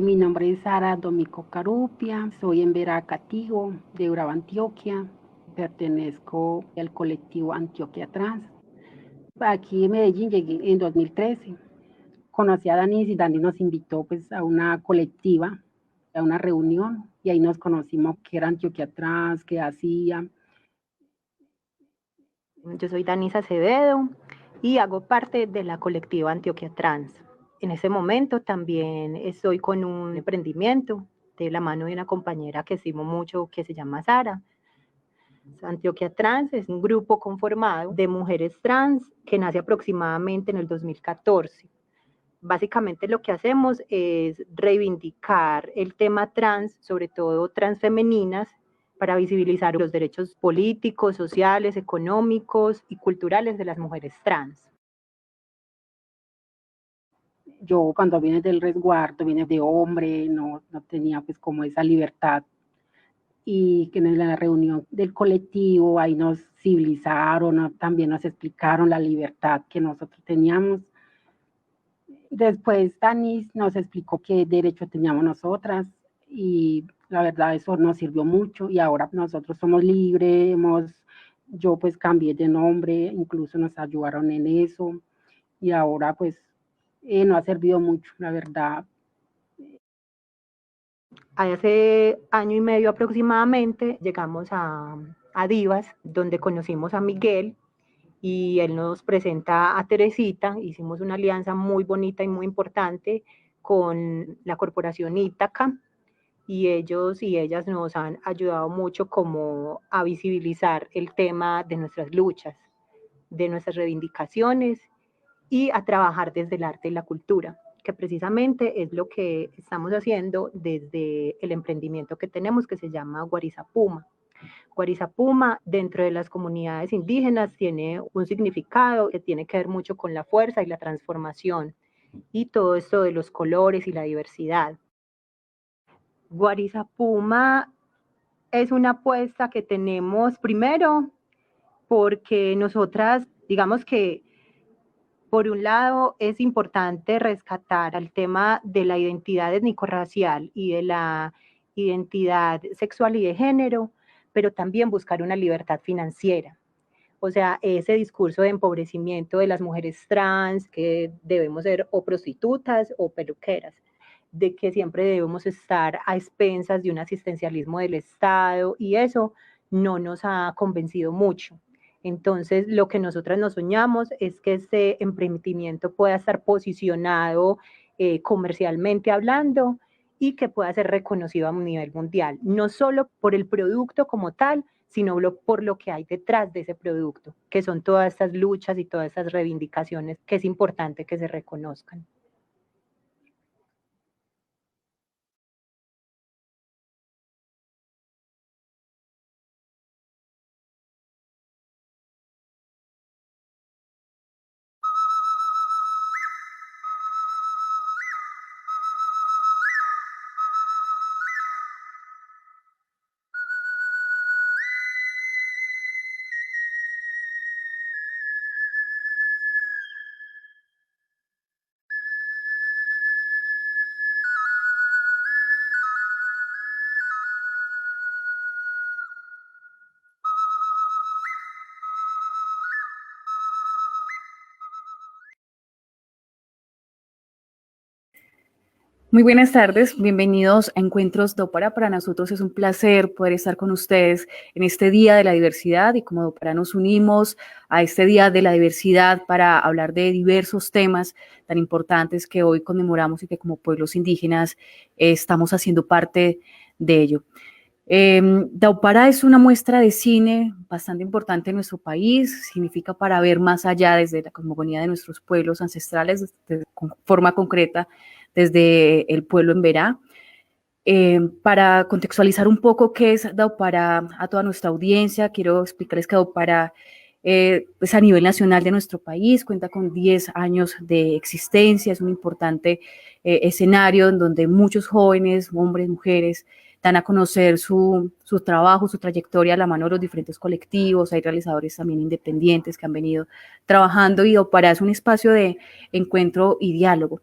Mi nombre es Sara Domico Carupia, soy en Veracativo, de Urabá, Antioquia. Pertenezco al colectivo Antioquia Trans. Aquí en Medellín llegué en 2013. Conocí a Danis y Dani nos invitó pues a una colectiva, a una reunión, y ahí nos conocimos que era Antioquia Trans, qué hacía. Yo soy Danis Acevedo y hago parte de la colectiva Antioquia Trans. En ese momento también estoy con un emprendimiento de la mano de una compañera que estimo mucho que se llama Sara. Antioquia Trans es un grupo conformado de mujeres trans que nace aproximadamente en el 2014. Básicamente lo que hacemos es reivindicar el tema trans, sobre todo transfemeninas, para visibilizar los derechos políticos, sociales, económicos y culturales de las mujeres trans. Yo cuando vine del resguardo, vine de hombre, no tenía pues como esa libertad, y que en la reunión del colectivo ahí nos civilizaron, también nos explicaron la libertad que nosotros teníamos. Después Danis nos explicó qué derecho teníamos nosotras y la verdad eso nos sirvió mucho y ahora nosotros somos libres, yo pues cambié de nombre, incluso nos ayudaron en eso y ahora pues nos ha servido mucho, la verdad. Hace año y medio aproximadamente llegamos a Divas, donde conocimos a Miguel y él nos presenta a Teresita. Hicimos una alianza muy bonita y muy importante con la corporación Ítaca y ellos y ellas nos han ayudado mucho como a visibilizar el tema de nuestras luchas, de nuestras reivindicaciones y a trabajar desde el arte y la cultura, que precisamente es lo que estamos haciendo desde el emprendimiento que tenemos que se llama Guarizapuma. Guarizapuma dentro de las comunidades indígenas tiene un significado que tiene que ver mucho con la fuerza y la transformación y todo esto de los colores y la diversidad. Guarizapuma es una apuesta que tenemos primero porque nosotras, digamos que por un lado es importante rescatar el tema de la identidad étnico-racial y de la identidad sexual y de género, pero también buscar una libertad financiera. O sea, ese discurso de empobrecimiento de las mujeres trans, que debemos ser o prostitutas o peluqueras, de que siempre debemos estar a expensas de un asistencialismo del Estado, y eso no nos ha convencido mucho. Entonces, lo que nosotras nos soñamos es que este emprendimiento pueda estar posicionado comercialmente hablando y que pueda ser reconocido a nivel mundial, no solo por el producto como tal, sino por lo que hay detrás de ese producto, que son todas estas luchas y todas estas reivindicaciones que es importante que se reconozcan. Muy buenas tardes, bienvenidos a Encuentros Dopara. Para nosotros es un placer poder estar con ustedes en este Día de la Diversidad y como Dopara nos unimos a este Día de la Diversidad para hablar de diversos temas tan importantes que hoy conmemoramos y que como pueblos indígenas estamos haciendo parte de ello. Daupara es una muestra de cine bastante importante en nuestro país, significa para ver más allá desde la cosmogonía de nuestros pueblos ancestrales, de forma concreta, desde el pueblo en Verá. Para contextualizar un poco qué es Daupara a toda nuestra audiencia, quiero explicarles que Daupara es a nivel nacional de nuestro país, cuenta con 10 años de existencia, es un importante escenario en donde muchos jóvenes, hombres, mujeres, dan a conocer su trabajo, su trayectoria a la mano de los diferentes colectivos. Hay realizadores también independientes que han venido trabajando y Daupara es un espacio de encuentro y diálogo.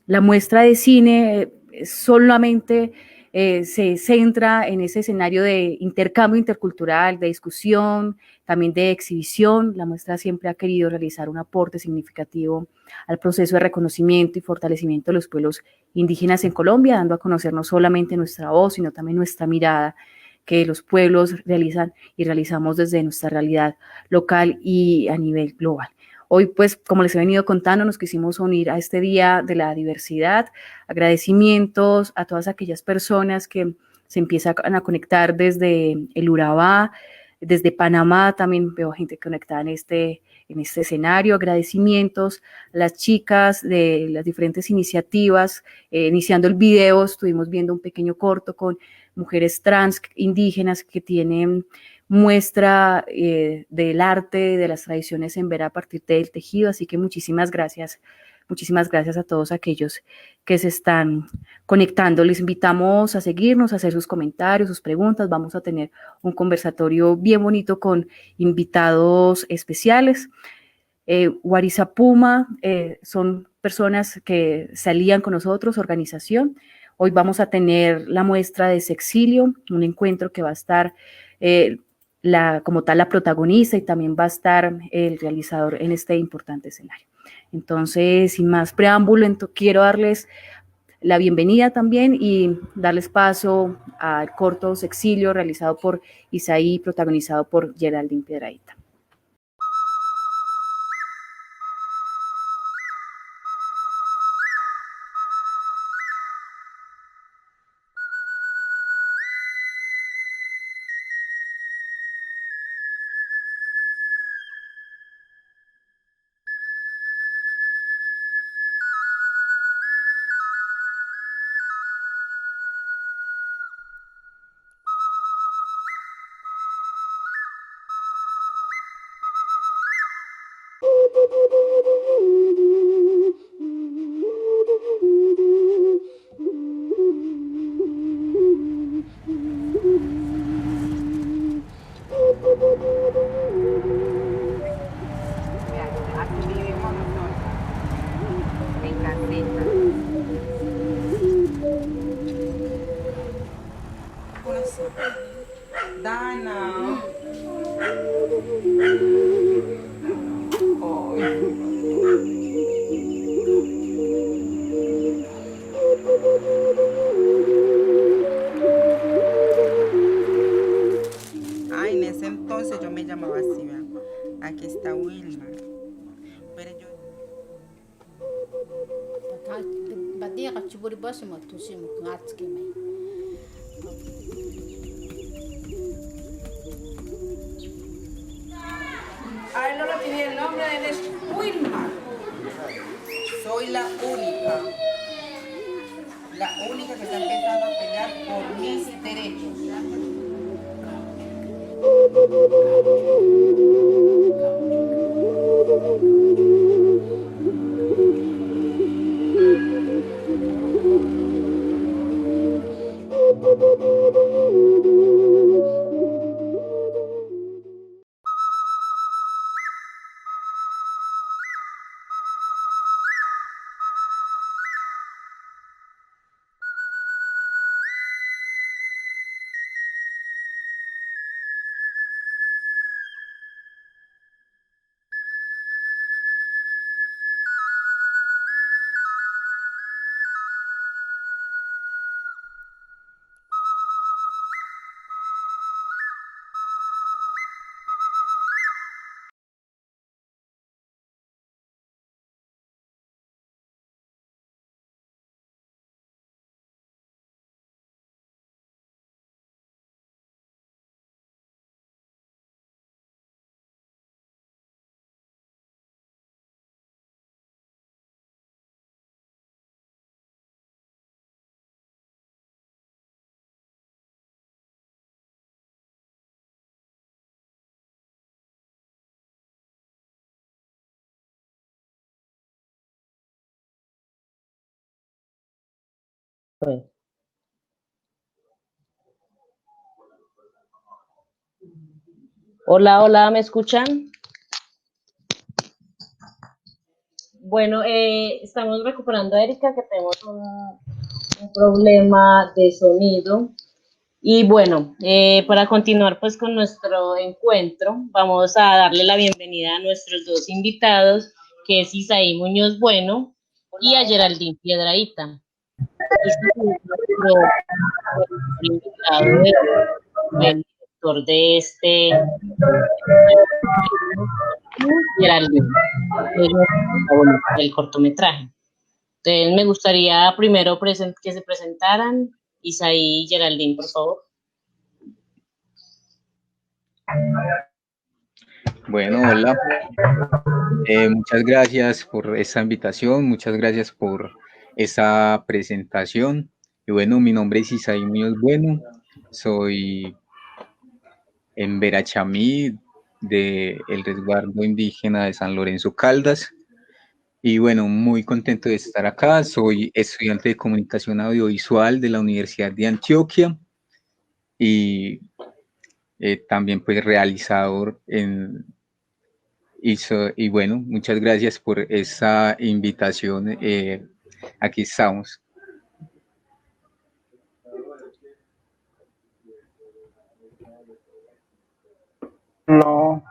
La muestra de cine solamente se centra en ese escenario de intercambio intercultural, de discusión, también de exhibición. La muestra siempre ha querido realizar un aporte significativo al proceso de reconocimiento y fortalecimiento de los pueblos indígenas en Colombia, dando a conocer no solamente nuestra voz, sino también nuestra mirada que los pueblos realizan y realizamos desde nuestra realidad local y a nivel global. Hoy, pues, como les he venido contando, nos quisimos unir a este Día de la Diversidad. Agradecimientos a todas aquellas personas que se empiezan a conectar desde el Urabá, desde Panamá, también veo gente conectada en este escenario. Agradecimientos a las chicas de las diferentes iniciativas. Iniciando el video, estuvimos viendo un pequeño corto con mujeres trans indígenas que tienen muestra del arte, de las tradiciones en Vera a partir del tejido, así que muchísimas gracias a todos aquellos que se están conectando. Les invitamos a seguirnos, a hacer sus comentarios, sus preguntas. Vamos a tener un conversatorio bien bonito con invitados especiales. Warisapuma son personas que se alían con nosotros, organización. Hoy vamos a tener la muestra de Sexilio, un encuentro que va a estar como tal la protagonista, y también va a estar el realizador en este importante escenario. Entonces, sin más preámbulo, quiero darles la bienvenida también y darles paso al corto Sexilio realizado por Isaí, protagonizado por Geraldine Piedrahita. Dana. Ay, en ese entonces yo me llamaba así, ¿verdad? Aquí está Wilma. Pero yo... Ay, no lo tenía el nombre, él es Wilma. Soy la única que está empezando a pelear por mis derechos. Hola, hola, ¿me escuchan? Bueno, estamos recuperando a Erika, que tenemos un problema de sonido. Y bueno, para continuar pues con nuestro encuentro, vamos a darle la bienvenida a nuestros dos invitados, que es Isaí Muñoz Bueno y a Geraldine Piedrahita. Isaí es nuestro invitado, el director de este Geraldine, el cortometraje. Entonces me gustaría primero que se presentaran. Isaí y Geraldine, por favor. Bueno, hola. Muchas gracias por esta invitación, muchas gracias por esta presentación. Y bueno, mi nombre es Isaí Muñoz Bueno, soy en Verachamí, del resguardo indígena de San Lorenzo Caldas. Y bueno, muy contento de estar acá. Soy estudiante de comunicación audiovisual de la Universidad de Antioquia y también pues realizador y bueno, muchas gracias por esa invitación. Aquí estamos. No.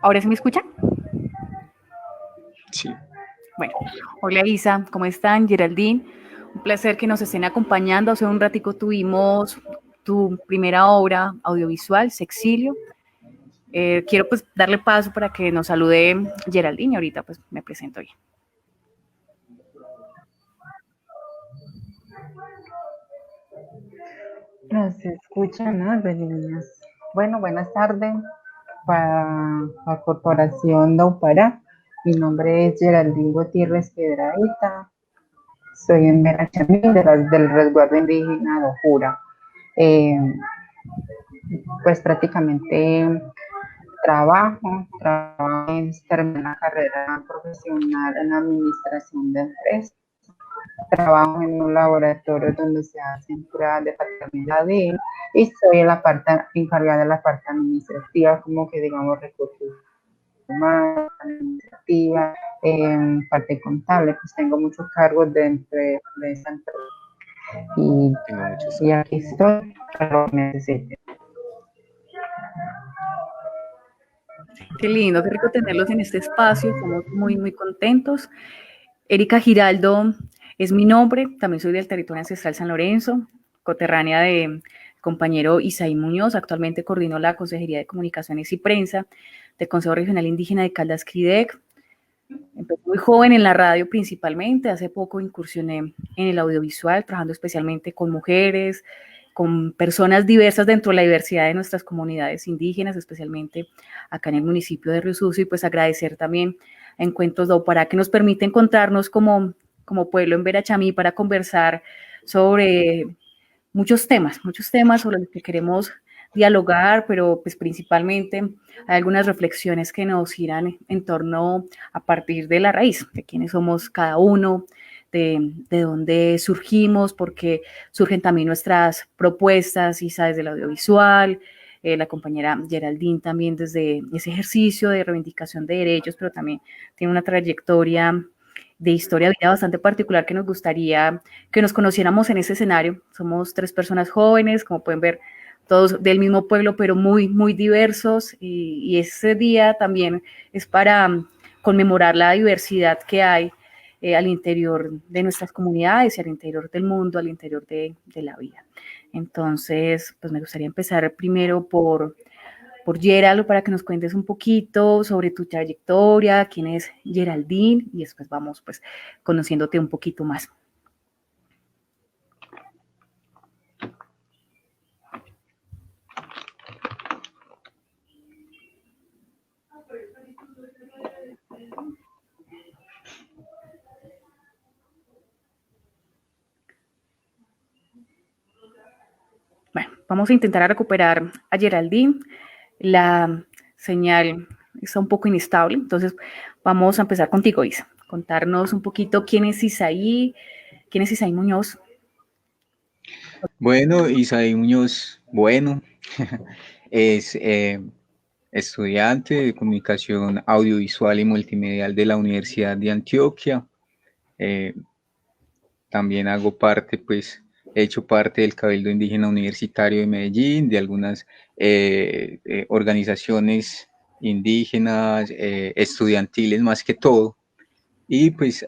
¿Ahora sí me escuchan? Sí. Bueno, hola Isa, ¿cómo están? Geraldine, un placer que nos estén acompañando. Hace un ratico tuvimos tu primera obra audiovisual, Sexilio. Quiero pues darle paso para que nos salude Geraldine y ahorita pues me presento yo. Nos escuchan, ¿no? De niñas. Bueno, buenas tardes para la Corporación Daupará. Mi nombre es Geraldine Gutiérrez Piedrahita. Soy en Verachamí, del resguardo indígena de Ojura. Pues prácticamente trabajo terminé la carrera profesional en administración de empresas. Trabajo en un laboratorio donde se hacen pruebas de paternidad y soy la parte encargada de la parte administrativa, como que digamos recursos humanos, administrativa, parte contable, pues tengo muchos cargos dentro de esa empresa. Y aquí estoy para lo que necesiten. Qué lindo, qué rico tenerlos en este espacio, estamos muy, muy contentos. Erika Giraldo es mi nombre, también soy del territorio ancestral San Lorenzo, coterránea de compañero Isaí Muñoz, actualmente coordino la Consejería de Comunicaciones y Prensa del Consejo Regional Indígena de Caldas CRIDEC. Empecé muy joven en la radio principalmente, hace poco incursioné en el audiovisual, trabajando especialmente con mujeres, con personas diversas dentro de la diversidad de nuestras comunidades indígenas, especialmente acá en el municipio de Río Sucio, y pues agradecer también a Encuentros Daupará que nos permite encontrarnos como pueblo en Verachamí para conversar sobre muchos temas sobre los que queremos dialogar, pero pues principalmente hay algunas reflexiones que nos giran en torno a partir de la raíz, de quiénes somos cada uno, de dónde surgimos, porque surgen también nuestras propuestas, Isa desde el audiovisual, la compañera Geraldine también desde ese ejercicio de reivindicación de derechos, pero también tiene una trayectoria de historia de vida bastante particular que nos gustaría que nos conociéramos en ese escenario. Somos 3 personas jóvenes, como pueden ver, todos del mismo pueblo, pero muy, muy diversos, y ese día también es para conmemorar la diversidad que hay al interior de nuestras comunidades y al interior del mundo, al interior de la vida. Entonces, pues me gustaría empezar primero por Gerald, para que nos cuentes un poquito sobre tu trayectoria, quién es Geraldine, y después vamos pues conociéndote un poquito más. Bueno, vamos a intentar recuperar a Geraldine. La señal está un poco inestable, entonces vamos a empezar contigo, Isa. Contarnos un poquito quién es Isaí Muñoz. Bueno, Isaí Muñoz Bueno es estudiante de comunicación audiovisual y multimedial de la Universidad de Antioquia. También hago parte, pues, he hecho parte del Cabildo Indígena Universitario de Medellín, de algunas organizaciones indígenas, estudiantiles más que todo. Y pues,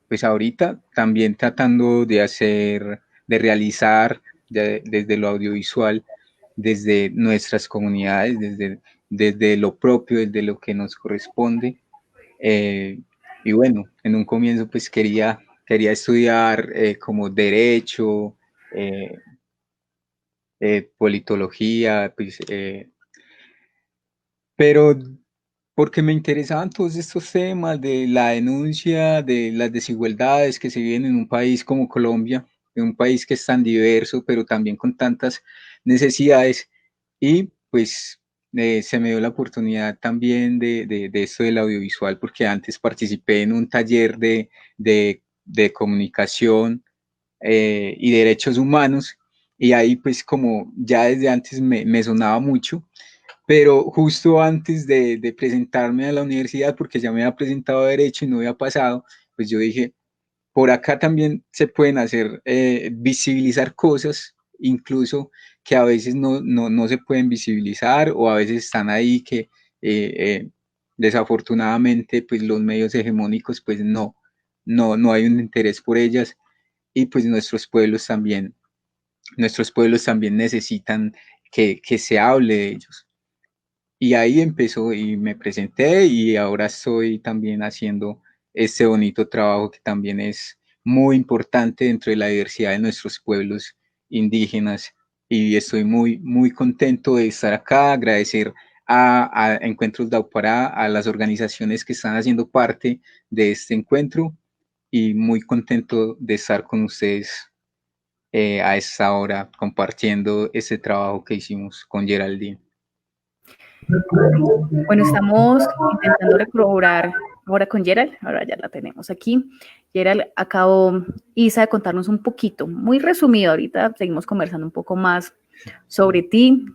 pues ahorita también tratando de realizar desde lo audiovisual, desde nuestras comunidades, desde lo propio, desde lo que nos corresponde. Y bueno, en un comienzo pues quería estudiar como derecho, politología, pues, pero porque me interesaban todos estos temas de la denuncia, de las desigualdades que se viven en un país como Colombia, en un país que es tan diverso, pero también con tantas necesidades. Y pues se me dio la oportunidad también de esto del audiovisual, porque antes participé en un taller de comunicación y derechos humanos, y ahí pues como ya desde antes me sonaba mucho, pero justo antes de presentarme a la universidad, porque ya me había presentado a Derecho y no había pasado, pues yo dije, por acá también se pueden hacer, visibilizar cosas, incluso que a veces no se pueden visibilizar o a veces están ahí que desafortunadamente pues los medios hegemónicos pues no hay un interés por ellas, y pues nuestros pueblos también necesitan que se hable de ellos. Y ahí empezó y me presenté, y ahora estoy también haciendo este bonito trabajo que también es muy importante dentro de la diversidad de nuestros pueblos indígenas, y estoy muy contento de estar acá, agradecer a Encuentros Daupará, a las organizaciones que están haciendo parte de este encuentro, y muy contento de estar con ustedes a esta hora compartiendo este trabajo que hicimos con Geraldine. Bueno, estamos intentando corroborar ahora con Gerald, ahora ya la tenemos aquí. Gerald, acabó Isa de contarnos un poquito, muy resumido, ahorita seguimos conversando un poco más sobre ti.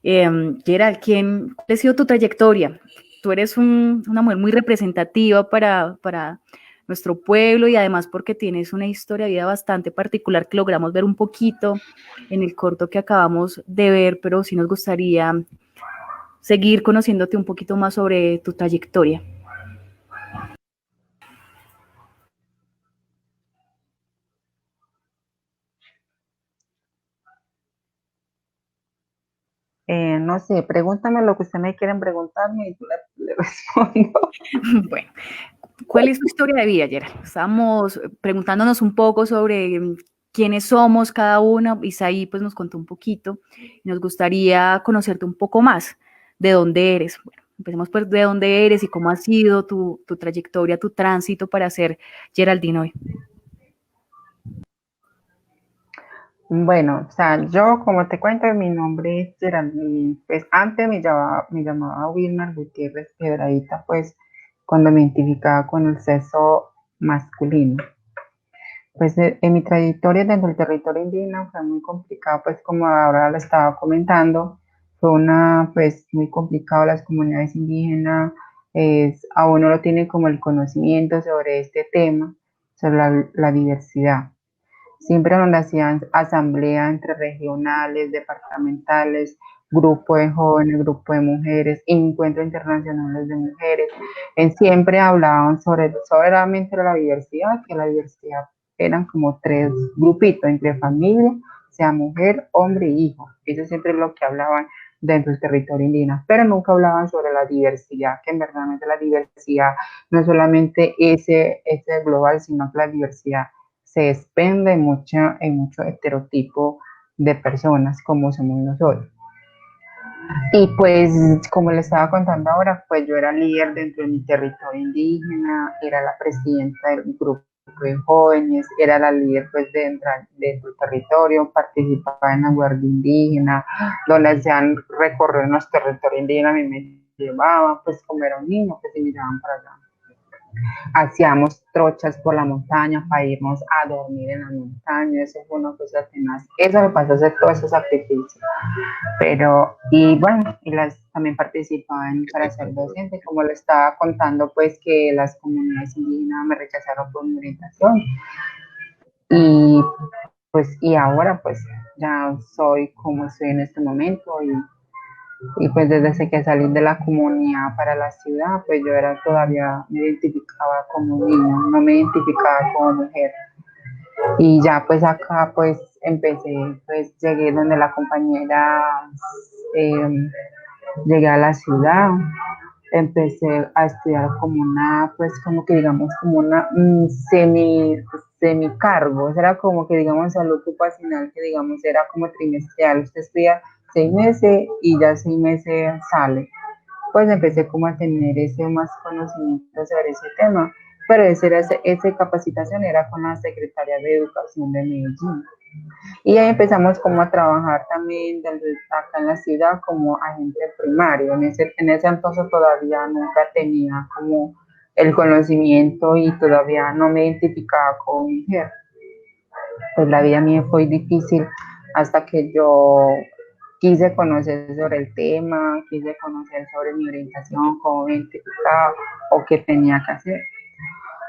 Gerald, ¿cuál ha sido tu trayectoria? Tú eres una mujer muy representativa para nuestro pueblo, y además porque tienes una historia de vida bastante particular que logramos ver un poquito en el corto que acabamos de ver, pero sí nos gustaría seguir conociéndote un poquito más sobre tu trayectoria. No sé, pregúntame lo que usted me quieren preguntarme y yo le respondo. Bueno, ¿cuál es tu historia de vida, Gerald? Estábamos preguntándonos un poco sobre quiénes somos cada uno. Isaí pues nos contó un poquito, y nos gustaría conocerte un poco más, de dónde eres. Bueno, empecemos pues de dónde eres y cómo ha sido tu trayectoria, tu tránsito para ser Geraldine hoy. Bueno, o sea, yo como te cuento, mi nombre es Geraldine, pues antes me llamaba Wilmar Gutiérrez Piedradita, pues cuando me identificaba con el sexo masculino. Pues en mi trayectoria dentro del territorio indígena fue muy complicado, pues como ahora lo estaba comentando, fue pues muy complicado. Las comunidades indígenas, aún no lo tienen como el conocimiento sobre este tema, sobre la diversidad. Siempre donde hacían asamblea entre regionales, departamentales, grupo de jóvenes, grupo de mujeres, encuentros internacionales de mujeres, siempre hablaban solamente la diversidad, que la diversidad eran como tres grupitos entre familia, sea mujer, hombre y hijo. Eso siempre es lo que hablaban dentro del territorio indígena, pero nunca hablaban sobre la diversidad, que en verdad la diversidad no es solamente ese global, sino que la diversidad se desprende en mucho estereotipo de personas como somos nosotros. Y pues, como les estaba contando ahora, pues yo era líder dentro de mi territorio indígena, era la presidenta del grupo de jóvenes, era la líder pues dentro del territorio, participaba en la guardia indígena, donde hacían recorrer nuestro territorio indígena, a mí me llevaban, pues como era un niño, pues se miraban para allá. Hacíamos trochas por la montaña para irnos a dormir en la montaña. Eso fue una cosa tenaz. Eso me pasó, hacer todos esos sacrificios. Pero, y bueno, y también participaba para ser docente, como le estaba contando, pues que las comunidades indígenas me rechazaron por mi orientación y pues y ahora pues ya soy como estoy en este momento y pues desde que salí de la comunidad para la ciudad, pues yo era todavía, me identificaba como niño, no me identificaba como mujer. Y ya pues acá pues empecé, pues llegué donde la compañera, llegué a la ciudad, empecé a estudiar como una, pues como que digamos como una semi cargo, era como que digamos salud ocupacional, que digamos era como trimestral, usted estudia 6 meses y ya 6 meses sale. Pues empecé como a tener ese más conocimiento sobre ese tema, pero esa capacitación era con la Secretaría de Educación de Medellín. Y ahí empezamos como a trabajar también desde acá en la ciudad como agente primario. En ese entonces todavía nunca tenía como el conocimiento y todavía no me identificaba como mujer. Pues la vida mía fue difícil hasta que yo quise conocer sobre el tema, quise conocer sobre mi orientación, cómo me identificaba o qué tenía que hacer.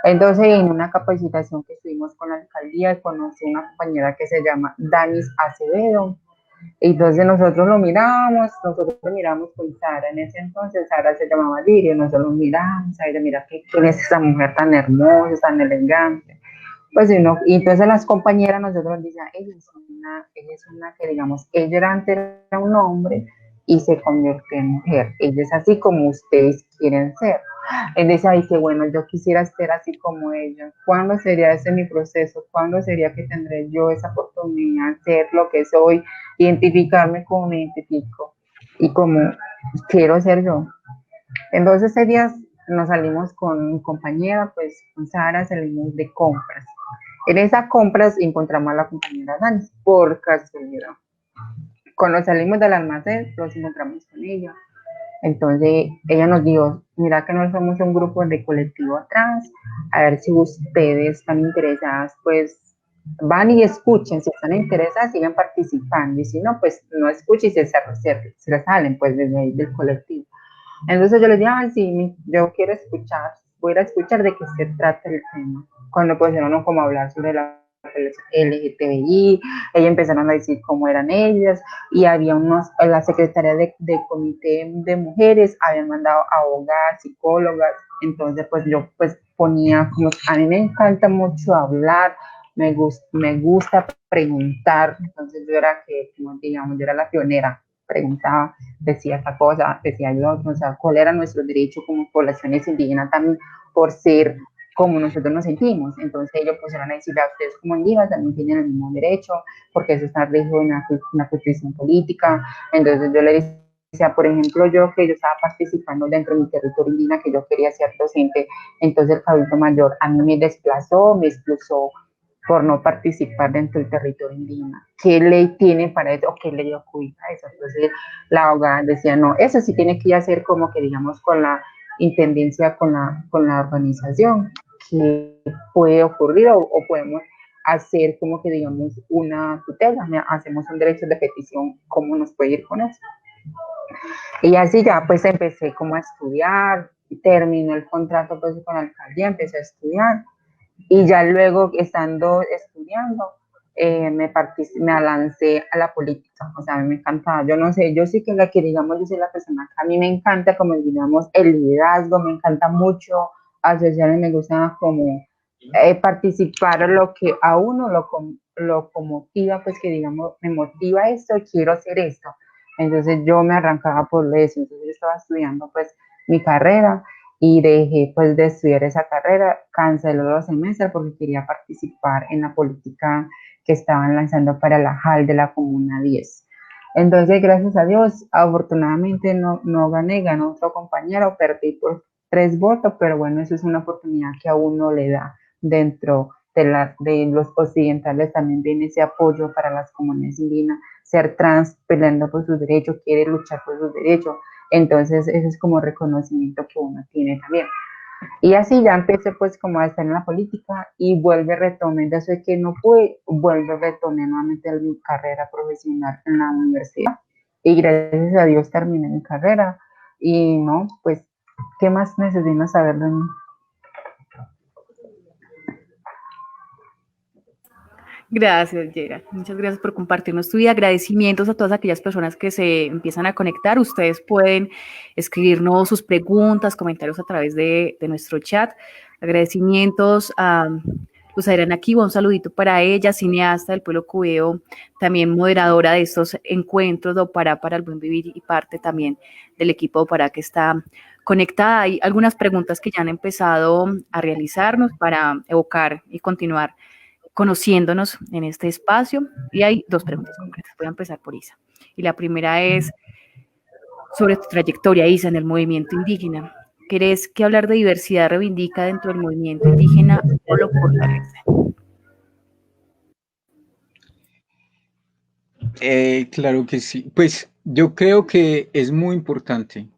Entonces, en una capacitación que estuvimos con la alcaldía, conocí a una compañera que se llama Danis Acevedo. Entonces nosotros lo miramos con Sara. En ese entonces Sara se llamaba Lirio, nosotros lo miramos, a ella, mira quién es esa mujer tan hermosa, tan elegante. Pues y entonces las compañeras nosotros decían, ella es una que digamos, ella antes era un hombre y se convirtió en mujer. Ella es así como ustedes quieren ser. Él dice, ay, qué bueno, yo quisiera ser así como ella. ¿Cuándo sería ese mi proceso? ¿Cuándo sería que tendré yo esa oportunidad de ser lo que soy, identificarme como me identifico y como quiero ser yo? Entonces ese día nos salimos con mi compañera, pues con Sara salimos de compras. En esas compras encontramos a la compañera Dani, por casualidad. Cuando salimos del almacén, nos encontramos con ella. Entonces ella nos dijo, mira que no somos un grupo de colectivo atrás, a ver si ustedes están interesadas, pues van y escuchen, si están interesadas sigan participando, y si no, pues no escuchen y se salen pues desde ahí del colectivo. Entonces yo les dije, ah, sí, yo quiero escuchar, voy a escuchar de qué se trata el tema. Cuando pusieron como a hablar sobre la LGTBI, ellos empezaron a decir cómo eran ellas, y había la Secretaría de Comité de Mujeres habían mandado abogadas, psicólogas, entonces pues yo pues ponía como, a mí me encanta mucho hablar, me gusta preguntar, entonces yo era como digamos, yo era la pionera, preguntaba, decía esta cosa, decía el otro, o sea, cuál era nuestro derecho como poblaciones indígenas también por ser como nosotros nos sentimos. Entonces ellos pusieron a decirle a ustedes como indígenas también tienen el mismo derecho, porque eso está regido en una constitución política. Entonces yo le decía, por ejemplo, yo estaba participando dentro de mi territorio indígena, que yo quería ser docente, entonces el Cabildo Mayor a mí me desplazó, me expulsó por no participar dentro del territorio indígena. ¿Qué ley tiene para eso? ¿O qué ley oculta eso? Entonces la abogada decía, no, eso sí tiene que hacer como que digamos con la intendencia, con la organización, que puede ocurrir o podemos hacer como que digamos una tutela, hacemos un derecho de petición, ¿cómo nos puede ir con eso? Y así ya pues empecé como a estudiar, terminó el contrato pues con la alcaldía, empecé a estudiar, y ya luego, estando estudiando, me lancé a la política. O sea, a mí me encantaba. Yo no sé, yo sí que digamos, yo soy la persona que a mí me encanta, como digamos, el liderazgo, me encanta mucho asociarme, me gusta como participar, lo que a uno lo motiva, pues que digamos, me motiva esto, quiero hacer esto. Entonces yo me arrancaba por eso. Entonces yo estaba estudiando pues mi carrera, y dejé pues de estudiar esa carrera, cancelé los semestres porque quería participar en la política que estaban lanzando para la JAL de la Comuna 10. Entonces, gracias a Dios, afortunadamente no gané, ganó otro compañero, perdí por 3 votos, pero bueno, eso es una oportunidad que a uno le da dentro de los occidentales, también viene ese apoyo para las comunidades indígenas, ser trans, peleando por sus derechos, quiere luchar por sus derechos. Entonces, ese es como reconocimiento que uno tiene también. Y así ya empecé pues como a estar en la política y retomé, de eso que no pude, retomé nuevamente mi carrera profesional en la universidad. y gracias a Dios terminé mi carrera. Y no, pues, ¿qué más necesitas saber de mí? Gracias, Yera. Muchas gracias por compartirnos tu vida. Agradecimientos a todas aquellas personas que se empiezan a conectar. Ustedes pueden escribirnos sus preguntas, comentarios a través de nuestro chat. Agradecimientos a Luz Adriana Kiwa, un saludito para ella, cineasta del pueblo cubeo, también moderadora de estos encuentros de Opará para el buen vivir y parte también del equipo de Opará que está conectada. Hay algunas preguntas que ya han empezado a realizarnos para evocar y continuar conociéndonos en este espacio. Y hay dos preguntas concretas. Voy a empezar por Isa. Y la primera es sobre tu trayectoria, Isa, en el movimiento indígena. ¿Crees que hablar de diversidad reivindica dentro del movimiento indígena o lo fortalece? Claro que sí. Pues yo creo que es muy importante.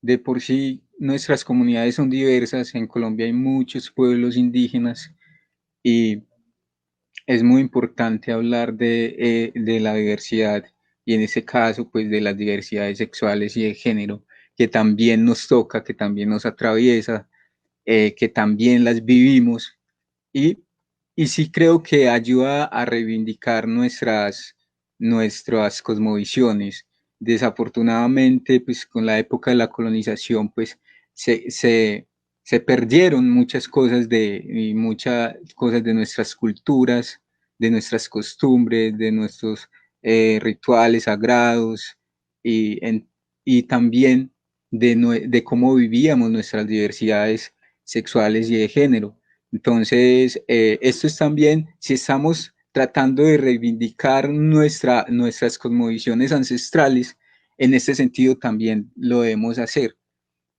De por sí, nuestras comunidades son diversas. En Colombia hay muchos pueblos indígenas y es muy importante hablar de la diversidad y en ese caso, pues de las diversidades sexuales y de género, que también nos toca, que también nos atraviesa, que también las vivimos y, y sí creo que ayuda a reivindicar nuestras cosmovisiones. Desafortunadamente, pues con la época de la colonización, pues se, se, se perdieron muchas cosas de nuestras culturas, de nuestras costumbres, de nuestros rituales sagrados y, y también de cómo vivíamos nuestras diversidades sexuales y de género. Entonces, esto es también, si estamos tratando de reivindicar nuestras cosmovisiones ancestrales, en este sentido también lo debemos hacer.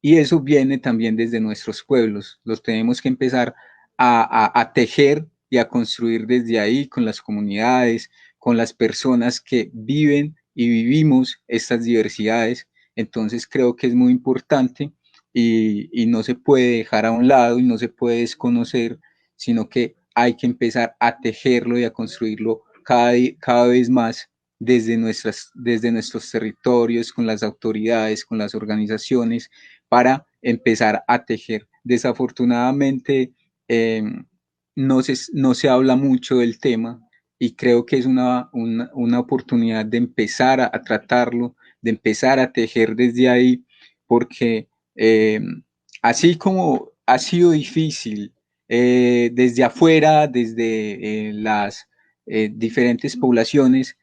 Y eso viene también desde nuestros pueblos. Los tenemos que empezar a tejer y a construir desde ahí con las comunidades, con las personas que viven y vivimos estas diversidades. Entonces creo que es muy importante y no se puede dejar a un lado y no se puede desconocer, sino que hay que empezar a tejerlo y a construirlo cada vez más desde nuestros territorios, con las autoridades, con las organizaciones, para empezar a tejer. Desafortunadamente, no se habla mucho del tema y creo que es una oportunidad de empezar a tratarlo, de empezar a tejer desde ahí, porque así como ha sido difícil desde afuera, desde las diferentes poblaciones,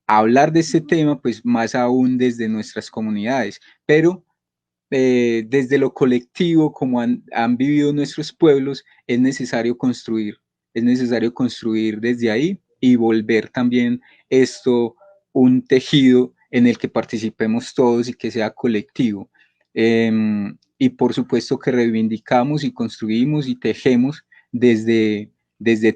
hablar de este tema, pues más aún desde nuestras comunidades, pero desde lo colectivo, como han vivido nuestros pueblos, es necesario construir desde ahí y volver también esto un tejido en el que participemos todos y que sea colectivo. Y por supuesto que reivindicamos y construimos y tejemos desde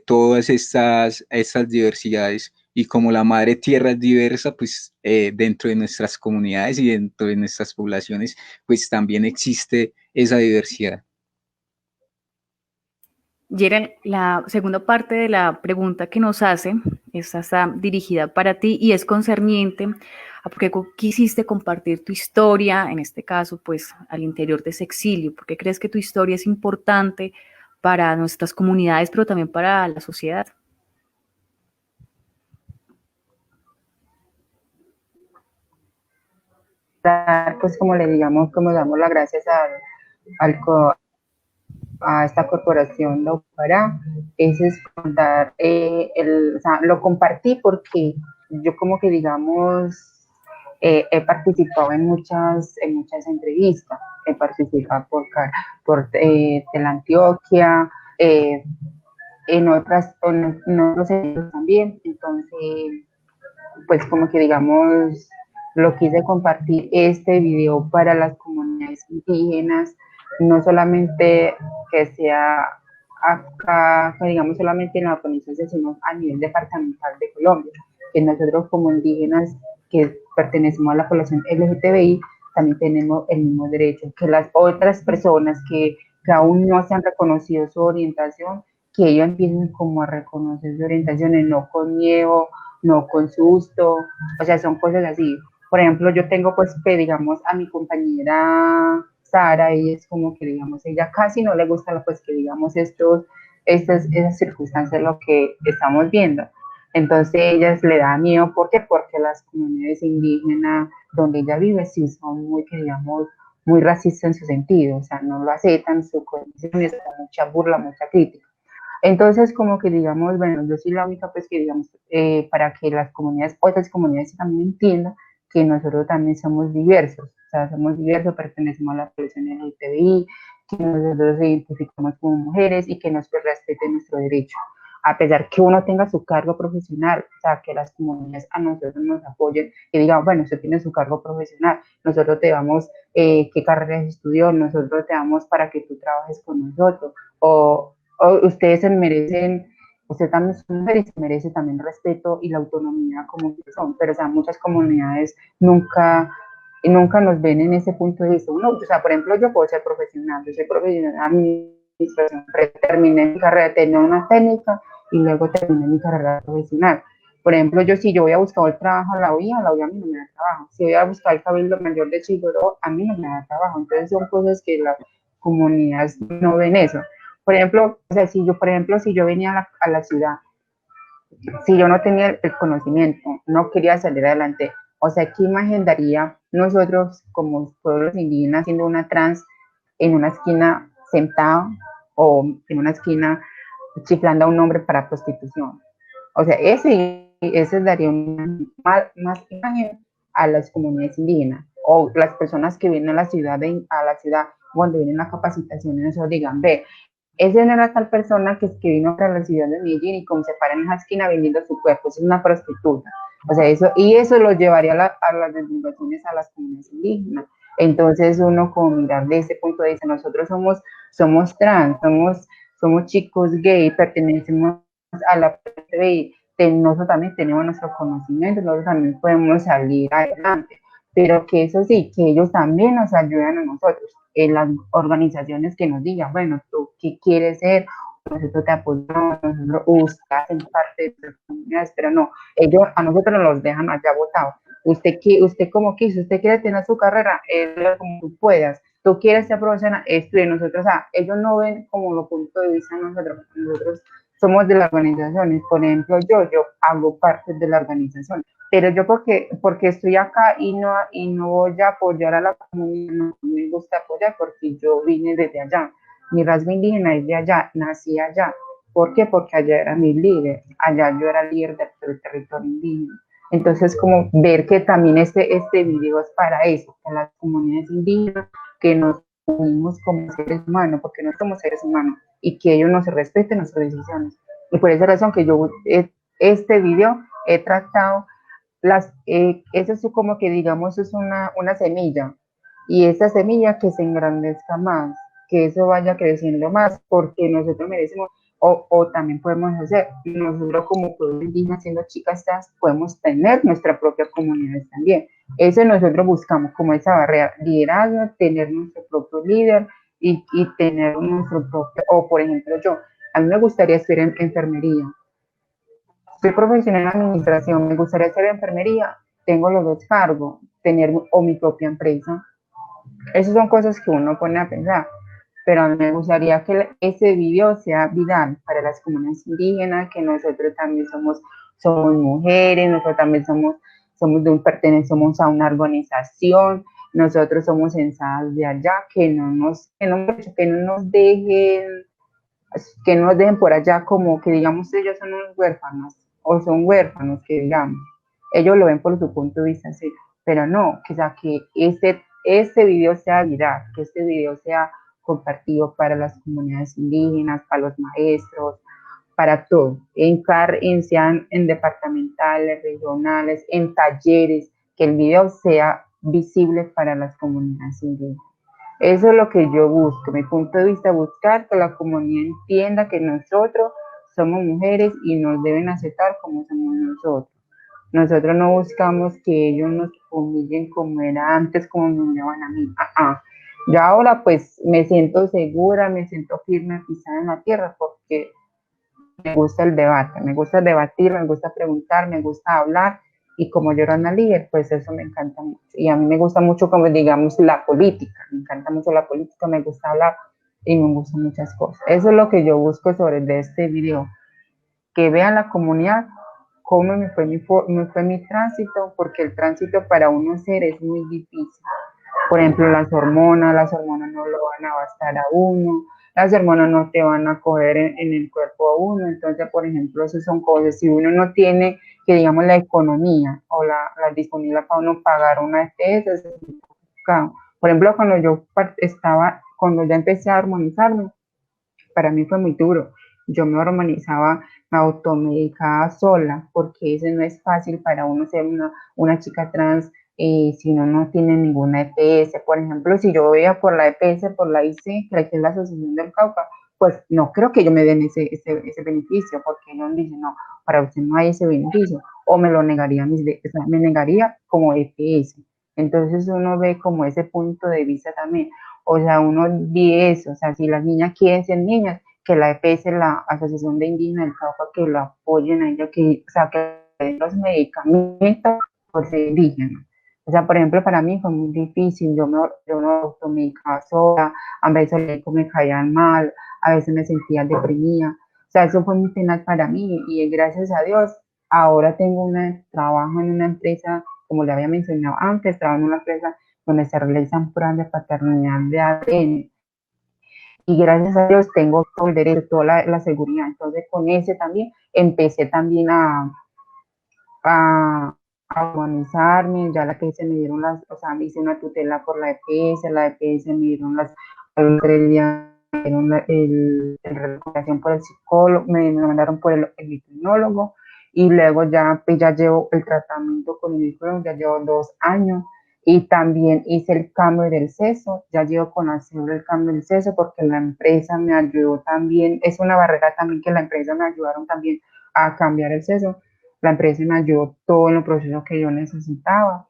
todas estas diversidades y como la madre tierra es diversa, pues dentro de nuestras comunidades y dentro de nuestras poblaciones, pues también existe esa diversidad. Gerald, la segunda parte de la pregunta que nos hace, esta está dirigida para ti y es concerniente a por qué quisiste compartir tu historia, en este caso, pues al interior de ese exilio, por qué crees que tu historia es importante para nuestras comunidades, pero también para la sociedad. Pues como le digamos, como damos las gracias a esta corporación de Opará, es contar, o sea, lo compartí porque yo como que digamos, he participado en muchas entrevistas, he participado por Teleantioquia, en otros eventos también, entonces pues como que digamos, lo quise compartir este video para las comunidades indígenas, no solamente que sea acá, que digamos solamente en la provincia, sino a nivel departamental de Colombia, que nosotros como indígenas que pertenecemos a la población LGTBI, también tenemos el mismo derecho que las otras personas que aún no se han reconocido su orientación, que ellos empiecen como a reconocer su orientación, no con miedo, no con susto, o sea, son cosas así. Por ejemplo, yo tengo pues que digamos a mi compañera Sara, y es como que digamos, ella casi no le gusta pues que digamos esas circunstancias lo que estamos viendo. Entonces ellas le da miedo, ¿por qué? Porque las comunidades indígenas donde ella vive sí son muy, que digamos, muy racistas en su sentido, o sea, no lo aceptan, su condición es mucha burla, mucha crítica. Entonces, como que digamos, bueno, yo soy la única, pues que digamos, para que las comunidades, otras comunidades también entiendan que nosotros también somos diversos, o sea, somos diversos, pertenecemos a la población LGTBI, que nosotros nos identificamos como mujeres y que nos respeten nuestro derecho. A pesar que uno tenga su cargo profesional, o sea, que las comunidades a nosotros nos apoyen y digan, bueno, usted tiene su cargo profesional, nosotros te damos qué carrera estudió, nosotros te damos para que tú trabajes con nosotros, o ustedes se merecen, usted también es mujer y se merece también respeto y la autonomía como que son, pero o sea, muchas comunidades nunca nos ven en ese punto de vista. Uno, o sea, por ejemplo, yo puedo ser profesional, yo soy profesional de administración, terminé mi carrera, tenía una técnica y luego terminé mi carrera profesional. Por ejemplo, si yo voy a buscar el trabajo a la OIA a mí no me da trabajo. Si voy a buscar el Cabildo Mayor de Chigoró, a mí no me da trabajo. Entonces son cosas que las comunidades no ven eso. Por ejemplo, o sea, si yo venía a la ciudad, si yo no tenía el conocimiento, no quería salir adelante, o sea, ¿qué imagen daría nosotros como pueblos indígenas haciendo una trans en una esquina sentado o en una esquina chiflando a un hombre para prostitución? O sea, ese daría más imagen a las comunidades indígenas o las personas que vienen a la ciudad cuando vienen a capacitaciones, eso digan, ve, ese no era tal persona que vino para la ciudad de Medellín y como se para en esa esquina vendiendo su cuerpo, es una prostituta. O sea, eso lo llevaría a las divulgaciones a las comunidades indígenas. Entonces uno como mirar de ese punto de vista, nosotros somos trans, somos chicos gay, pertenecemos a la PTBI, nosotros también tenemos nuestro conocimiento, nosotros también podemos salir adelante, pero que eso sí, que ellos también nos ayudan a nosotros, en las organizaciones que nos digan, bueno, tú qué quieres ser, nosotros te apoyamos, nosotros buscas en parte de nuestras comunidades, pero no, ellos a nosotros nos los dejan allá botados. Usted como quiso, usted quiere tener su carrera, como tú puedas, tú quieres ser profesional, estudie. Nosotros, ellos no ven como lo punto de vista nosotros somos de las organizaciones. Por ejemplo, yo hago parte de la organización, pero yo porque estoy acá y no voy a apoyar a la comunidad, no me gusta apoyar porque yo vine desde allá, mi rasgo indígena es de allá, nací allá. ¿Por qué? Porque allá era mi líder, allá yo era líder del territorio indígena. Entonces, como ver que también este video es para eso, para las comunidades indígenas, que nos unimos como seres humanos, porque no somos seres humanos, y que ellos nos respeten nuestras decisiones. Y por esa razón que yo, este video, he tratado, eso es como que digamos, es una semilla, y esa semilla que se engrandezca más, que eso vaya creciendo más, porque nosotros merecemos, o también podemos hacer, nosotros como pueblo indígena, siendo chicas trans, podemos tener nuestra propia comunidad también. Eso nosotros buscamos como esa barrera, liderazgo, tener nuestro propio líder y tener nuestro propio, o por ejemplo a mí me gustaría estudiar en enfermería. Soy profesional en administración, me gustaría hacer enfermería, tengo los dos cargos, tener o mi propia empresa. Esas son cosas que uno pone a pensar, pero a mí me gustaría que ese video sea viral para las comunidades indígenas, que nosotros también somos mujeres, nosotros también pertenecemos a una organización, nosotros somos censadas de allá, que no nos dejen por allá como que digamos ellos son unos huérfanos, o son huérfanos, que digamos, ellos lo ven por su punto de vista, sí, pero no, que este video sea viral, que este video sea compartido para las comunidades indígenas, para los maestros, para todo, sean en departamentales, regionales, en talleres, que el video sea visible para las comunidades indígenas. Eso es lo que yo busco, mi punto de vista, buscar que la comunidad entienda que nosotros somos mujeres y nos deben aceptar como somos nosotros. Nosotros no buscamos que ellos nos humillen como era antes, como me humillaban a mí. Yo ahora pues me siento segura, me siento firme, pisada en la tierra, porque me gusta el debate, me gusta debatir, me gusta preguntar, me gusta hablar y como yo era una líder, pues eso me encanta mucho. Y a mí me gusta mucho, como digamos, la política, me encanta mucho la política, me gusta hablar y me gustan muchas cosas. Eso es lo que yo busco sobre de este video, que vean la comunidad cómo me fue mi tránsito, porque el tránsito para uno ser es muy difícil. Por ejemplo, las hormonas no lo van a bastar a uno, las hormonas no te van a coger en el cuerpo a uno, entonces, por ejemplo, esas son cosas, si uno no tiene, que digamos, la economía o la disponible para uno pagar una EPS, es complicado. Por ejemplo, cuando ya empecé a hormonizarme, para mí fue muy duro. Yo me hormonizaba, me automedicaba sola, porque eso no es fácil para uno ser una chica trans si uno no tiene ninguna EPS. Por ejemplo, si yo veía por la EPS, por la IC, que es la Asociación del Cauca, pues no creo que yo me den ese beneficio, porque ellos dicen, no, para usted no hay ese beneficio, o me lo negaría, o sea, me negaría como EPS. Entonces uno ve como ese punto de vista también. O sea, uno ve eso, o sea, si las niñas quieren ser niñas, que la EPS, la Asociación de Indígenas del Cauca, que la apoyen a ella, que, o sea, que den los medicamentos por ser indígena. O sea, por ejemplo, para mí fue muy difícil, yo me automedicaba sola, a veces el médico me caían mal, a veces me sentía deprimida. O sea, eso fue muy penal para mí y gracias a Dios, ahora trabajo en una empresa, como le había mencionado antes, trabajo en una empresa donde se realizan pruebas de paternidad de ADN. Y gracias a Dios tengo todo el derecho, toda la seguridad. Entonces con ese también empecé también a organizarme, ya la EPS me dieron o sea, me hice una tutela por la EPS me dieron al 3 días, me dieron la recomendación por el psicólogo, me mandaron por el endocrinólogo y luego ya, pues ya llevo el tratamiento con el endocrinólogo, ya llevo 2 años y también hice el cambio del sexo, ya llevo con hacer el cambio del sexo porque la empresa me ayudó también, es una barrera también que la empresa me ayudaron también a cambiar el sexo. La empresa me ayudó todo en los procesos que yo necesitaba.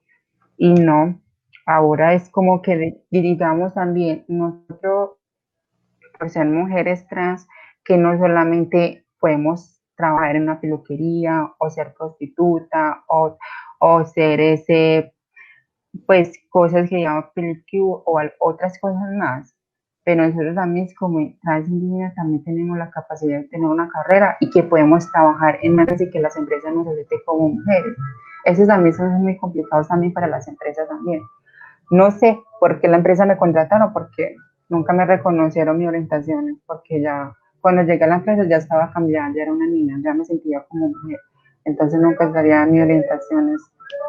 Y no, ahora es como que, digamos también, nosotros, por ser mujeres trans, que no solamente podemos trabajar en una peluquería o ser prostituta o ser pues cosas que llaman pelicure o otras cosas más. Pero nosotros también como trans indígenas también tenemos la capacidad de tener una carrera y que podemos trabajar en más y que las empresas nos acepten como mujeres. Esos también son muy complicados también para las empresas también. No sé por qué la empresa me contrataron, porque nunca me reconocieron mis orientaciones, porque ya cuando llegué a la empresa ya estaba cambiada, ya era una niña, ya me sentía como mujer. Entonces nunca sabía mis orientaciones.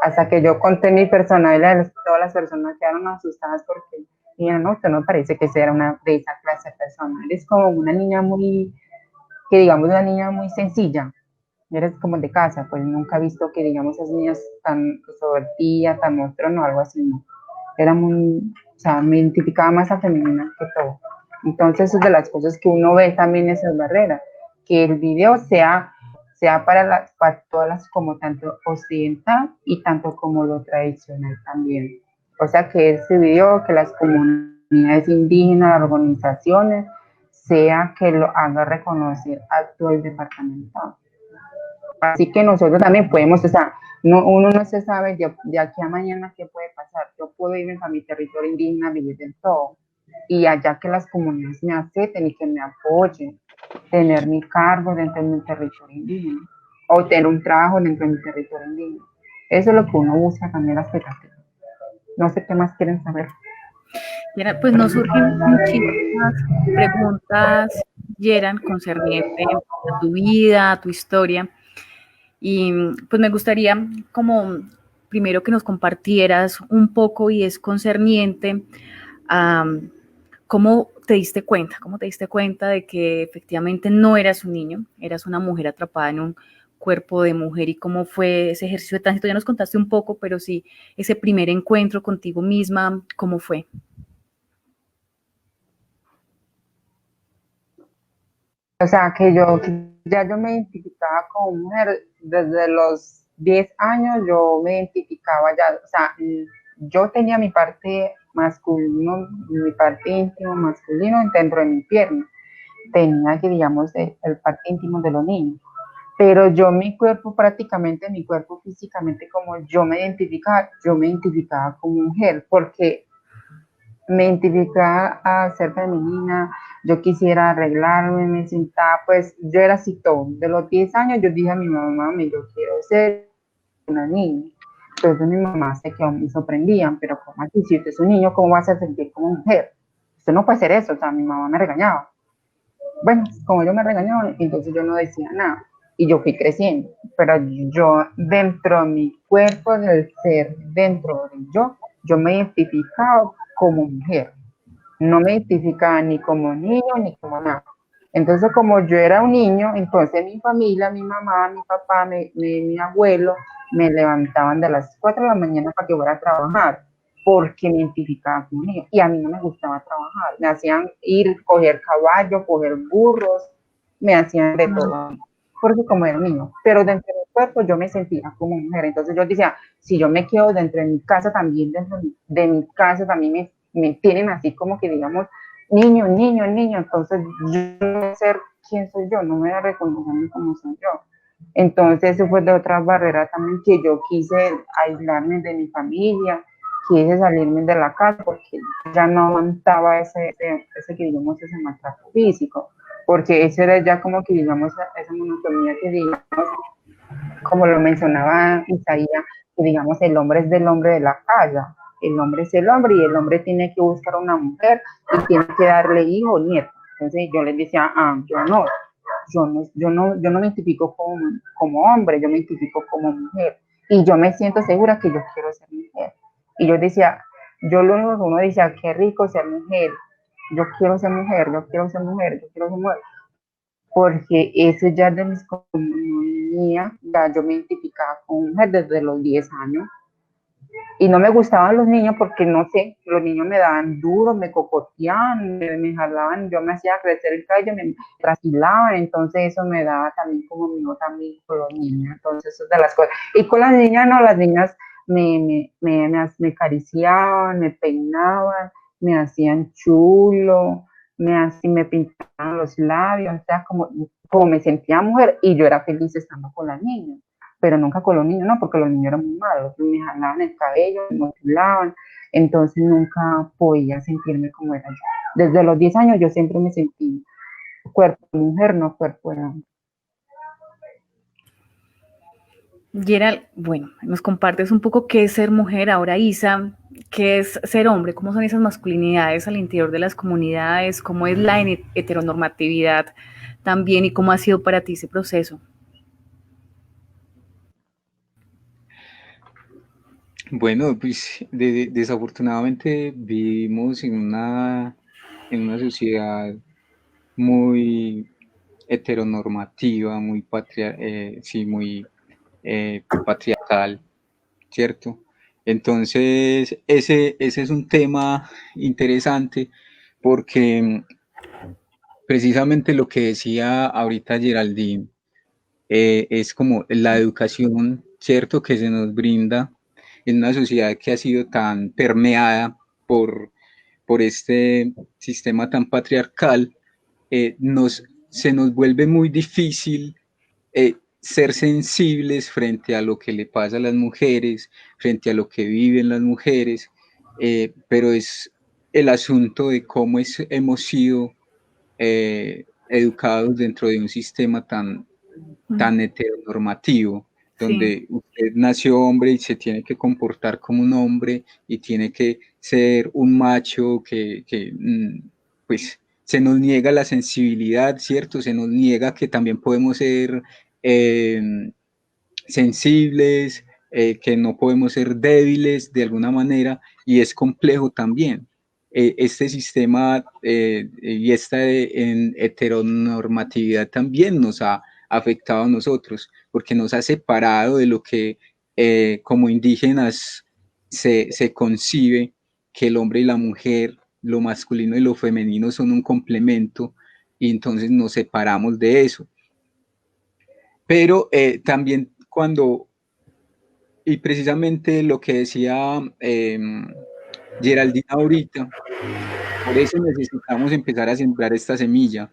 Hasta que yo conté mi personalidad, todas las personas quedaron asustadas porque dijeron, no, usted no parece que sea una de esa clase de persona. Eres como una niña muy, que digamos, una niña muy sencilla. Eres como de casa, pues nunca he visto que, digamos, esas niñas tan extrovertidas, tan monstruosas, no, algo así, no. Era muy, o sea, me identificaba más a femenina que todo. Entonces, es de las cosas que uno ve también esas barreras, que el video sea para todas las, como tanto occidental y tanto como lo tradicional también. O sea, que ese video, que las comunidades indígenas, las organizaciones, sea que lo haga reconocer a todo el departamento. Así que nosotros también podemos, o sea, uno no se sabe de aquí a mañana qué puede pasar. Yo puedo irme a mi territorio indígena, vivir del todo, y allá que las comunidades me acepten y que me apoyen, tener mi cargo dentro de mi territorio indígena, o tener un trabajo dentro de mi territorio indígena. Eso es lo que uno busca también, las expectativas. No sé qué más quieren saber. Pues nos surgen muchísimas preguntas, Yeran, concerniente a tu vida, a tu historia. Y pues me gustaría como primero que nos compartieras un poco y es concerniente a cómo te diste cuenta de que efectivamente no eras un niño, eras una mujer atrapada en un cuerpo de mujer y cómo fue ese ejercicio de tránsito. Ya nos contaste un poco, pero sí, ese primer encuentro contigo misma, ¿cómo fue? O sea, que yo me identificaba como mujer desde los 10 años, yo me identificaba ya, o sea, yo tenía mi parte masculino, mi parte íntimo masculino dentro de mi pierna. Tenía que, digamos, el parte íntimo de los niños. pero yo mi cuerpo prácticamente, mi cuerpo físicamente como yo me identificaba como mujer, porque me identificaba a ser femenina, yo quisiera arreglarme, me sentaba, pues yo era así todo. De los 10 años yo dije a mi mamá, mami, yo quiero ser una niña. Entonces mi mamá se quedó, me sorprendían, pero ¿cómo así? Si usted es un niño, ¿cómo vas a sentir como mujer? Usted no puede hacer eso, o sea, mi mamá me regañaba. Bueno, como yo me regañaban, entonces yo no decía nada. Y yo fui creciendo, pero yo dentro de mi cuerpo, del ser, dentro de yo me identificaba como mujer. No me identificaba ni como niño ni como nada. Entonces, como yo era un niño, entonces mi familia, mi mamá, mi papá, mi abuelo, me levantaban de las 4 de la mañana para que fuera a trabajar, porque me identificaba como niño. Y a mí no me gustaba trabajar. Me hacían ir, coger caballo, coger burros, me hacían de todo, porque como era un niño. Pero dentro de mi cuerpo yo me sentía como mujer. Entonces yo decía, si yo me quedo dentro de mi casa, también dentro de mi casa también me tienen así como que digamos, niño, niño, niño, entonces yo no voy a ser quién soy yo, no me voy a reconocer como soy yo. Entonces eso fue de otra barrera también que yo quise aislarme de mi familia, quise salirme de la casa porque ya no aguantaba ese que digamos, ese maltrato físico, porque eso era ya como que digamos, esa monotonía que digamos, como lo mencionaba Isaías, que digamos el hombre es del hombre de la casa, el hombre es el hombre y el hombre tiene que buscar una mujer y tiene que darle hijo o nieto. Entonces yo les decía, yo no me identifico como hombre, yo me identifico como mujer y yo me siento segura que yo quiero ser mujer. Y yo decía, yo lo único que uno decía, qué rico ser mujer, yo quiero ser mujer, yo quiero ser mujer, yo quiero ser mujer, porque eso ya de mis comunidades, ya yo me identificaba como mujer desde los 10 años. Y no me gustaban los niños porque, no sé, los niños me daban duro, me cocoteaban, me jalaban, yo me hacía crecer el cabello, me trasquilaban, entonces eso me daba también como miedo también con los niños, entonces eso es de las cosas. Y con las niñas, no, las niñas me acariciaban, me peinaban, me hacían chulo, me pintaban los labios, o sea, como me sentía mujer y yo era feliz estando con las niñas, pero nunca con los niños, no, porque los niños eran muy malos, me jalaban el cabello, me mutilaban, entonces nunca podía sentirme como era yo. Desde los 10 años yo siempre me sentí cuerpo de mujer, no cuerpo de hombre. Gerald, bueno, nos compartes un poco qué es ser mujer. Ahora, Isa, qué es ser hombre, cómo son esas masculinidades al interior de las comunidades, cómo es la heteronormatividad también y cómo ha sido para ti ese proceso. Bueno, pues desafortunadamente vivimos en una sociedad muy heteronormativa, muy patriarcal, ¿cierto? Entonces, ese es un tema interesante porque precisamente lo que decía ahorita Geraldine es como la educación, ¿cierto?, que se nos brinda en una sociedad que ha sido tan permeada por este sistema tan patriarcal, se nos vuelve muy difícil ser sensibles frente a lo que le pasa a las mujeres, frente a lo que viven las mujeres, pero es el asunto de cómo hemos sido educados dentro de un sistema tan heteronormativo, donde usted nació hombre y se tiene que comportar como un hombre y tiene que ser un macho pues se nos niega la sensibilidad, ¿cierto? Se nos niega que también podemos ser sensibles, que no podemos ser débiles de alguna manera, y es complejo también. Este sistema y esta heteronormatividad también nos ha afectado a nosotros, porque nos ha separado de lo que como indígenas se concibe que el hombre y la mujer, lo masculino y lo femenino son un complemento, y entonces nos separamos de eso. Pero también y precisamente lo que decía Geraldine ahorita, por eso necesitamos empezar a sembrar esta semilla,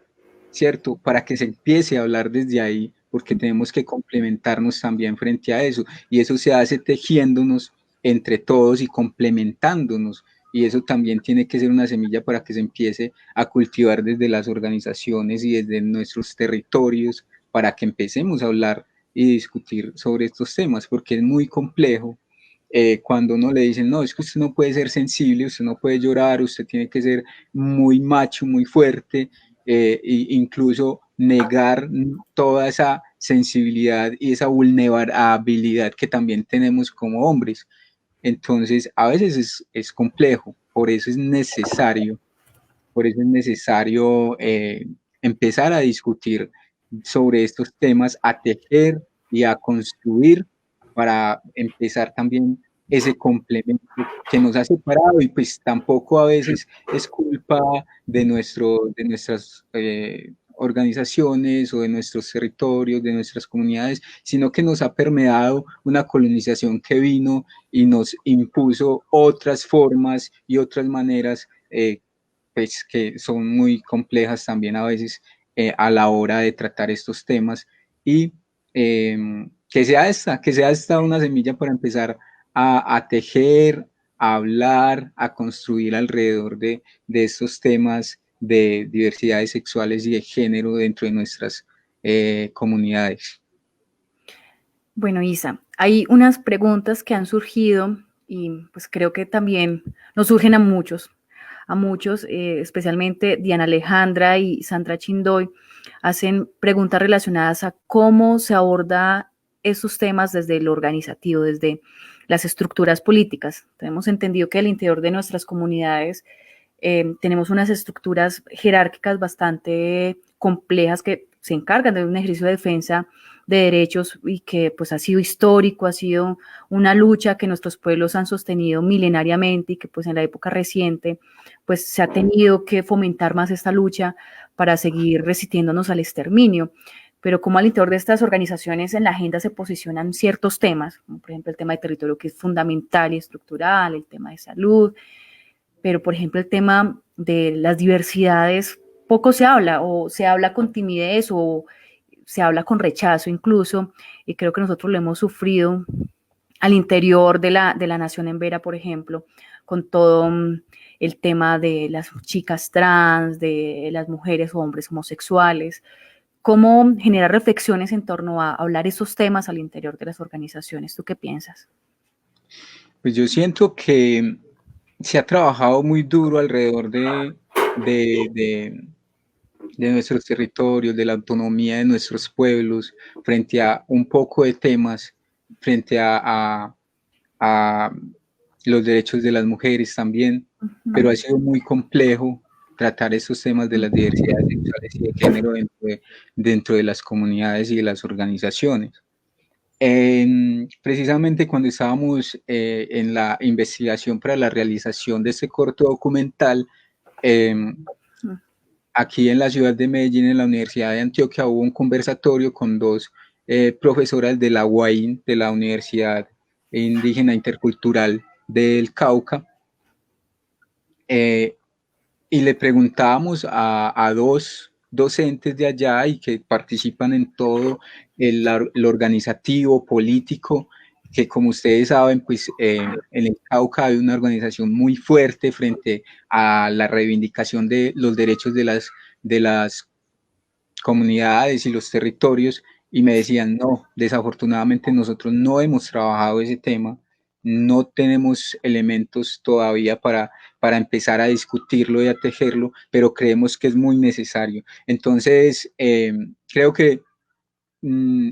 ¿cierto? Para que se empiece a hablar desde ahí, porque tenemos que complementarnos también frente a eso, y eso se hace tejiéndonos entre todos y complementándonos, y eso también tiene que ser una semilla para que se empiece a cultivar desde las organizaciones y desde nuestros territorios, para que empecemos a hablar y discutir sobre estos temas, porque es muy complejo. Cuando uno le dicen, no, es que usted no puede ser sensible, usted no puede llorar, usted tiene que ser muy macho, muy fuerte, e incluso negar toda esa sensibilidad y esa vulnerabilidad que también tenemos como hombres. Entonces, a veces es complejo, por eso es necesario empezar a discutir sobre estos temas, a tejer y a construir para empezar también ese complemento que nos ha separado, y pues tampoco a veces es culpa de nuestras organizaciones o de nuestros territorios, de nuestras comunidades, sino que nos ha permeado una colonización que vino y nos impuso otras formas y otras maneras pues que son muy complejas también a veces a la hora de tratar estos temas, y que sea esta una semilla para empezar a tejer, a hablar, a construir alrededor de estos temas de diversidades sexuales y de género dentro de nuestras comunidades. Bueno, Isa, hay unas preguntas que han surgido y pues creo que también nos surgen a muchos, especialmente Diana Alejandra y Sandra Chindoy, hacen preguntas relacionadas a cómo se aborda esos temas desde lo organizativo, desde las estructuras políticas. Tenemos entendido que al interior de nuestras comunidades tenemos unas estructuras jerárquicas bastante complejas que se encargan de un ejercicio de defensa de derechos y que pues ha sido histórico, ha sido una lucha que nuestros pueblos han sostenido milenariamente y que pues en la época reciente pues se ha tenido que fomentar más esta lucha para seguir resistiéndonos al exterminio. Pero como al interior de estas organizaciones en la agenda se posicionan ciertos temas, como por ejemplo el tema de territorio, que es fundamental y estructural, el tema de salud, pero por ejemplo el tema de las diversidades poco se habla, o se habla con timidez o se habla con rechazo incluso, y creo que nosotros lo hemos sufrido al interior de la nación en Vera, por ejemplo, con todo el tema de las chicas trans, de las mujeres o hombres homosexuales. ¿Cómo generar reflexiones en torno a hablar esos temas al interior de las organizaciones? ¿Tú qué piensas? Pues yo siento que se ha trabajado muy duro alrededor de nuestros territorios, de la autonomía de nuestros pueblos, frente a un poco de temas, frente a los derechos de las mujeres también, pero ha sido muy complejo tratar estos temas de las diversidades sexuales y de género dentro de las comunidades y de las organizaciones. Precisamente cuando estábamos en la investigación para la realización de este corto documental, aquí en la ciudad de Medellín, en la Universidad de Antioquia, hubo un conversatorio con dos profesoras de la UAIN, de la Universidad Indígena Intercultural del Cauca, y le preguntábamos a dos docentes de allá y que participan en todo el organizativo, político, que como ustedes saben, pues en el Cauca hay una organización muy fuerte frente a la reivindicación de los derechos de las comunidades y los territorios, y me decían, no, desafortunadamente nosotros no hemos trabajado ese tema, no tenemos elementos todavía para empezar a discutirlo y a tejerlo, pero creemos que es muy necesario. Entonces, creo que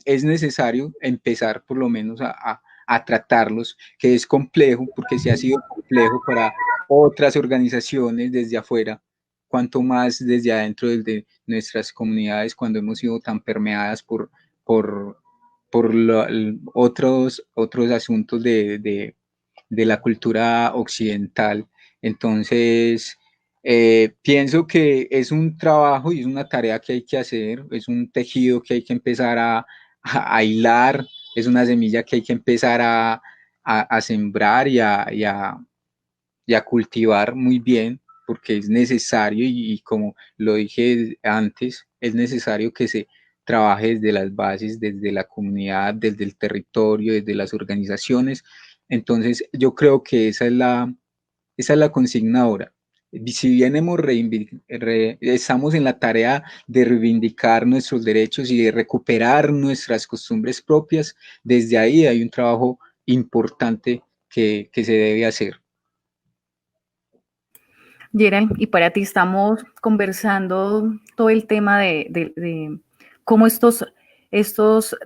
es necesario empezar por lo menos a tratarlos, que es complejo, porque se ha sido complejo para otras organizaciones desde afuera, cuanto más desde adentro de nuestras comunidades, cuando hemos sido tan permeadas por otros asuntos de la cultura occidental. Entonces, pienso que es un trabajo y es una tarea que hay que hacer, es un tejido que hay que empezar a hilar, es una semilla que hay que empezar a sembrar y a cultivar muy bien, porque es necesario y como lo dije antes, es necesario que se trabaje desde las bases, desde la comunidad, desde el territorio, desde las organizaciones. Entonces, yo creo que esa es la consigna ahora. Si bien estamos en la tarea de reivindicar nuestros derechos y de recuperar nuestras costumbres propias, desde ahí hay un trabajo importante que se debe hacer. Gerald, y para ti estamos conversando todo el tema de cómo estos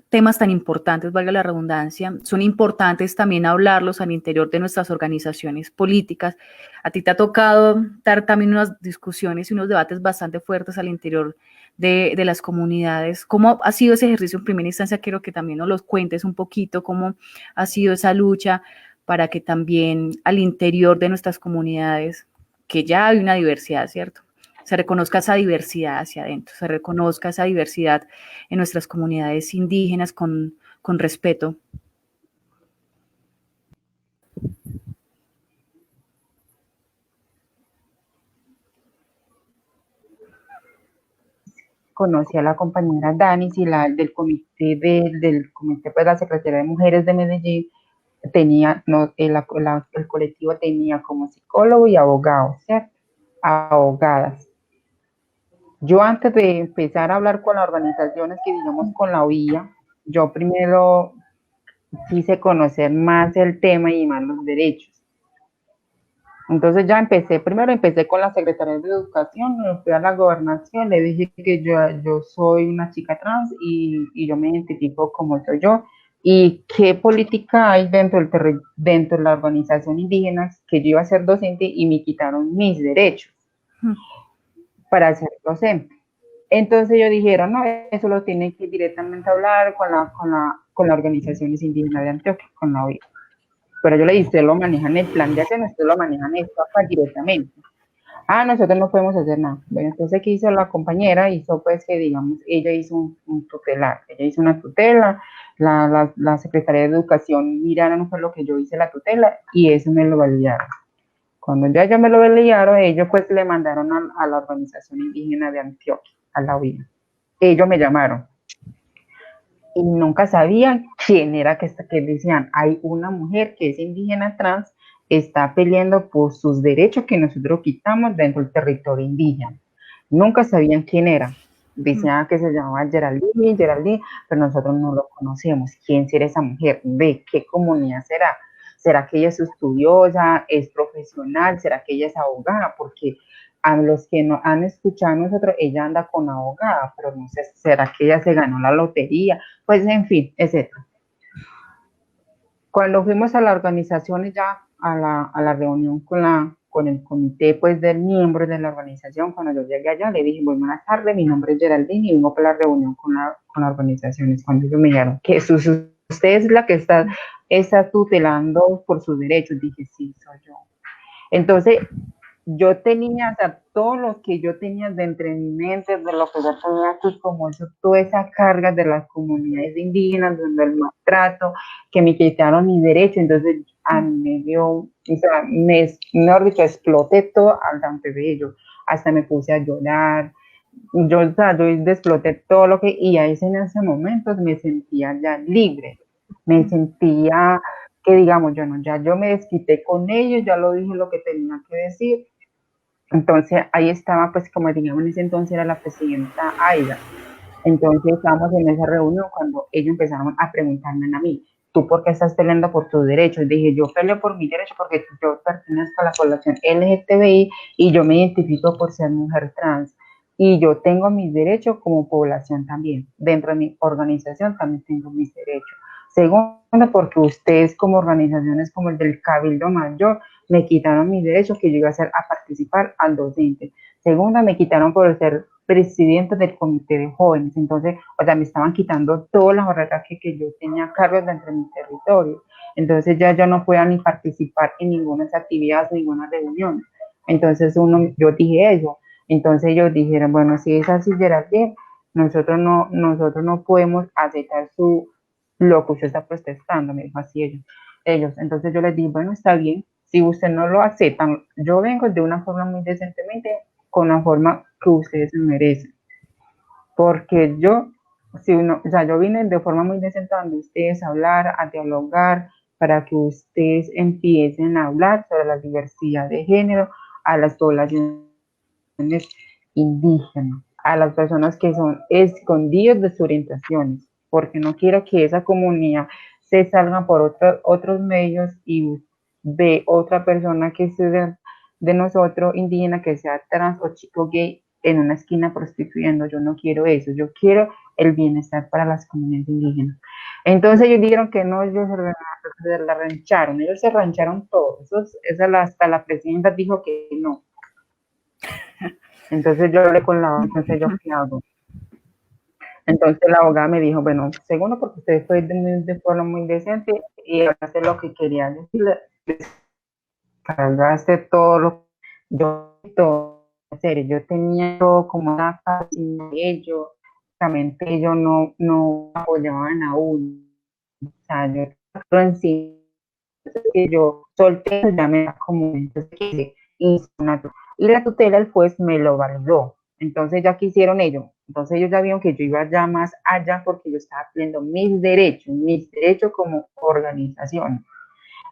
temas tan importantes, valga la redundancia, son importantes también hablarlos al interior de nuestras organizaciones políticas. A ti te ha tocado dar también unas discusiones y unos debates bastante fuertes al interior de las comunidades. ¿Cómo ha sido ese ejercicio en primera instancia? Quiero que también nos los cuentes un poquito, cómo ha sido esa lucha para que también al interior de nuestras comunidades, que ya hay una diversidad, ¿cierto? Se reconozca esa diversidad hacia adentro, se reconozca esa diversidad en nuestras comunidades indígenas con respeto. Conocí a la compañera Danis y del comité, pues la Secretaría de Mujeres de Medellín tenía, el colectivo tenía como psicólogo y abogado, ¿cierto? Abogadas. Yo antes de empezar a hablar con las organizaciones que digamos con la OIA, yo primero quise conocer más el tema y más los derechos. Entonces ya primero empecé con la Secretaría de Educación, me fui a la gobernación, le dije que yo soy una chica trans y yo me identifico como soy yo, y qué política hay dentro de la organización indígena, que yo iba a ser docente y me quitaron mis derechos para ser docente. Entonces ellos dijeron, no, eso lo tienen que directamente hablar con las organizaciones indígenas de Antioquia, con la OIA. Pero yo le dije, ustedes lo manejan el plan de acción, ustedes lo manejan esto acá directamente. Nosotros no podemos hacer nada. Bueno, entonces, ¿qué hizo la compañera? Hizo pues que, digamos, ella hizo un tutelar, ella hizo una tutela, la Secretaría de Educación miraron fue lo que yo hice la tutela y eso me lo validaron. Cuando ya me lo validaron, ellos pues le mandaron a la organización indígena de Antioquia, a la OIA. Ellos me llamaron y nunca sabían quién era que decían, hay una mujer que es indígena trans, está peleando por sus derechos que nosotros quitamos dentro del territorio indígena. Nunca sabían quién era. Decían que se llamaba Geraldine, pero nosotros no lo conocemos. ¿Quién será esa mujer? ¿De qué comunidad será? ¿Será que ella es estudiosa, es profesional? ¿Será que ella es abogada? Porque a los que no han escuchado a nosotros, ella anda con abogada, pero no sé, ¿será que ella se ganó la lotería? Pues en fin, etc. Cuando fuimos a la organización ya, a la reunión con el comité pues del miembro de la organización, cuando yo llegué allá, le dije, buenas tardes, mi nombre es Geraldine y vengo para la reunión con las organizaciones. Cuando ellos me dijeron que usted es la que está tutelando por sus derechos, dije, sí, soy yo. Entonces, yo tenía, o sea, todo lo que yo tenía dentro de mi mente, de lo que yo tenía, pues como eso, toda esa carga de las comunidades indígenas, donde el maltrato, que me quitaron mi derecho, entonces a mí me dio, o sea, mejor dicho, exploté todo delante de ellos, hasta me puse a llorar, yo exploté todo lo que, y ahí en ese momento me sentía ya libre, me sentía que digamos, yo me desquité con ellos, ya lo dije lo que tenía que decir. Entonces ahí estaba, pues como digamos en ese entonces era la presidenta Aida. Entonces estábamos en esa reunión cuando ellos empezaron a preguntarme a mí, ¿tú por qué estás peleando por tus derechos? Dije, yo peleo por mi derecho porque yo pertenezco a la población LGTBI y yo me identifico por ser mujer trans. Y yo tengo mis derechos como población también. Dentro de mi organización también tengo mis derechos. Segundo, porque ustedes como organizaciones como el del Cabildo Mayor me quitaron mis derechos que yo iba a participar al docente. Segunda, me quitaron por ser presidente del comité de jóvenes. Entonces, o sea, me estaban quitando todas las horas que yo tenía cargos dentro de mi territorio. Entonces ya yo no podía ni participar en ninguna actividad, ninguna reunión. Entonces yo dije eso. Entonces ellos dijeron, bueno, si es así, Geraldine, nosotros no podemos aceptar lo que usted está protestando, me dijo así ellos. Entonces yo les dije, bueno, está bien, si usted no lo aceptan, yo vengo de una forma muy decentemente, con la forma que ustedes se merecen, porque yo si uno, o sea, yo vine de forma muy decente donde ustedes a hablar, a dialogar, para que ustedes empiecen a hablar sobre la diversidad de género a las poblaciones indígenas, a las personas que son escondidas de sus orientaciones, porque no quiero que esa comunidad se salga por otros medios y ve otra persona que sea de nosotros, indígena, que sea trans o chico gay, en una esquina prostituyendo. Yo no quiero eso, yo quiero el bienestar para las comunidades indígenas. Entonces ellos dijeron que no, ellos se la rancharon, ellos se rancharon todos, hasta la presidenta dijo que no. Entonces yo hablé con la abogada, entonces yo qué hago. Entonces la abogada me dijo, bueno, segundo, porque usted fue de forma muy decente y hace lo que quería decirle, cargaste todo lo todo, en serio, yo tenía todo como una casi ellos, realmente ellos no apoyaban a uno, o sea, yo en sí, que yo solté, ya me da como, entonces que hice y la tutela, el juez me lo validó. Entonces ya que hicieron ellos, entonces ellos ya vieron que yo iba ya más allá porque yo estaba pidiendo mis derechos como organización.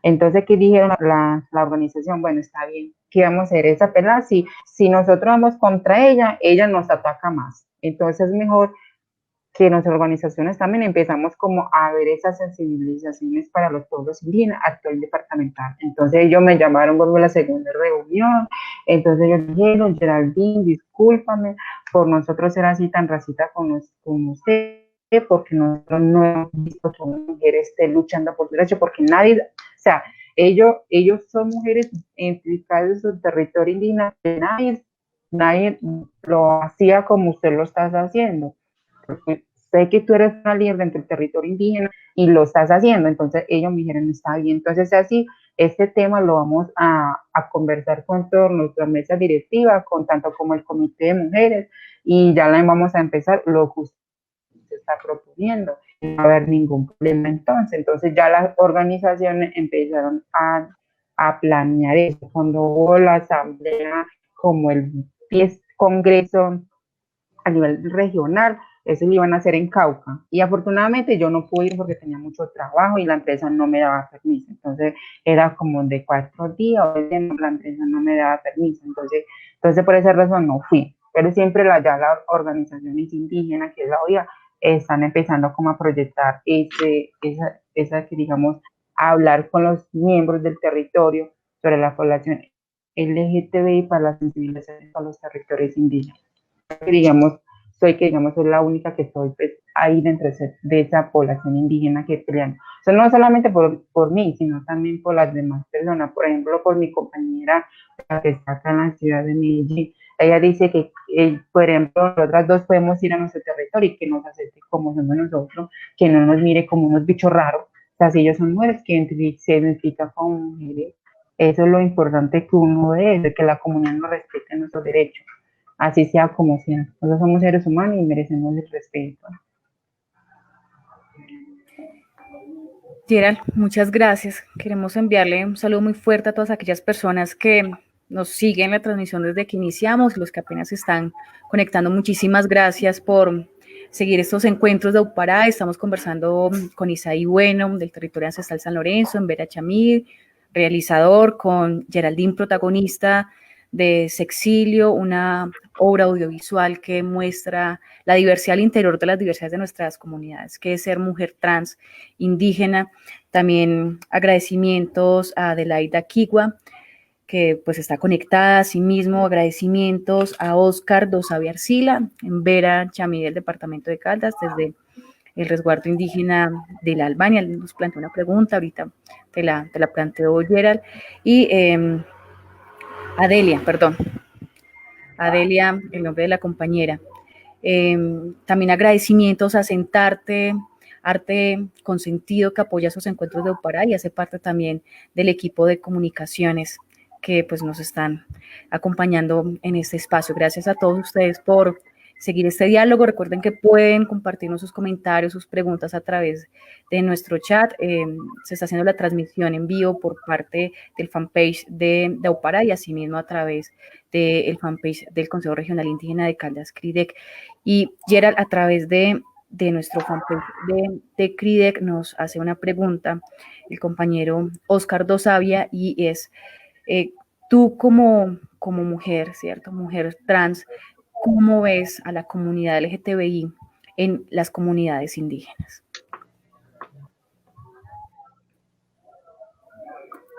Entonces, ¿qué dijeron la organización? Bueno, está bien, ¿qué vamos a hacer? Esa pelada, si nosotros vamos contra ella, ella nos ataca más. Entonces es mejor que nuestras organizaciones también empezamos como a ver esas sensibilizaciones para los pueblos indígenas a todo el departamental. Entonces ellos me llamaron por la segunda reunión, entonces ellos dijeron, Geraldine, discúlpame por nosotros ser así tan racista con usted, porque nosotros no hemos visto que una mujer esté luchando por derecho, porque nadie, o sea, ellos son mujeres implicadas en su territorio indígena, nadie lo hacía como usted lo está haciendo. Porque sé que tú eres una líder dentro del territorio indígena y lo estás haciendo. Entonces ellos me dijeron, está bien. Entonces así, este tema lo vamos a conversar con toda nuestra mesa directiva, con tanto como el comité de mujeres, y ya la vamos a empezar lo que usted está proponiendo. No va a haber ningún problema entonces ya las organizaciones empezaron a planear eso. Cuando hubo la asamblea, como el 10 congreso a nivel regional, eso lo iban a hacer en Cauca. Y afortunadamente yo no pude ir porque tenía mucho trabajo y la empresa no me daba permiso. Entonces era como de 4 días, la empresa no me daba permiso. Entonces por esa razón no fui. Pero siempre ya las organizaciones indígenas, que es la OIA, están empezando como a proyectar esa que digamos, a hablar con los miembros del territorio sobre la población LGTBI para la sensibilización para los territorios indígenas. Digamos, soy la única que estoy pues, ahí dentro de esa población indígena que pelean. O sea, no solamente por mí, sino también por las demás personas. Por ejemplo, por mi compañera que está acá en la ciudad de Medellín. Ella dice que, por ejemplo, nosotras dos podemos ir a nuestro territorio y que nos acepte como somos nosotros, que no nos mire como unos bichos raros. O sea, si ellos son mujeres, que se identifican como mujeres. Eso es lo importante que uno ve, de que la comunidad nos respete nuestros derechos. Así sea como sea. Nosotros somos seres humanos y merecemos el respeto. Gerald, muchas gracias. Queremos enviarle un saludo muy fuerte a todas aquellas personas que nos siguen la transmisión desde que iniciamos y los que apenas se están conectando. Muchísimas gracias por seguir estos encuentros de Upará. Estamos conversando con Isaí Bueno, del territorio ancestral San Lorenzo, en Vera Chamir, realizador, con Geraldine, protagonista de Sexilio, una obra audiovisual que muestra la diversidad al interior de las diversidades de nuestras comunidades, que es ser mujer trans, indígena. También agradecimientos a Adelaida Quigua, que pues está conectada a sí mismo. Agradecimientos a Oscar Dosavi Arcila, en Vera Chamí, del departamento de Caldas, desde el resguardo indígena de la Albania. Nos planteó una pregunta, ahorita te la planteó Gerald. Y Adelia, el nombre de la compañera. También agradecimientos a Sentarte, Arte con Sentido, que apoya esos encuentros de Upará y hace parte también del equipo de comunicaciones que pues nos están acompañando en este espacio. Gracias a todos ustedes por seguir este diálogo. Recuerden que pueden compartirnos sus comentarios, sus preguntas a través de nuestro chat. Se está haciendo la transmisión en vivo por parte del fanpage de Upará y asimismo a través del fanpage del Consejo Regional Indígena de Caldas, CRIDEC. Y Gerald, a través de de nuestro fanpage de CRIDEC nos hace una pregunta el compañero Oscar Dosavia, y es, tú como mujer, ¿cierto? Mujer trans, ¿cómo ves a la comunidad LGTBI en las comunidades indígenas?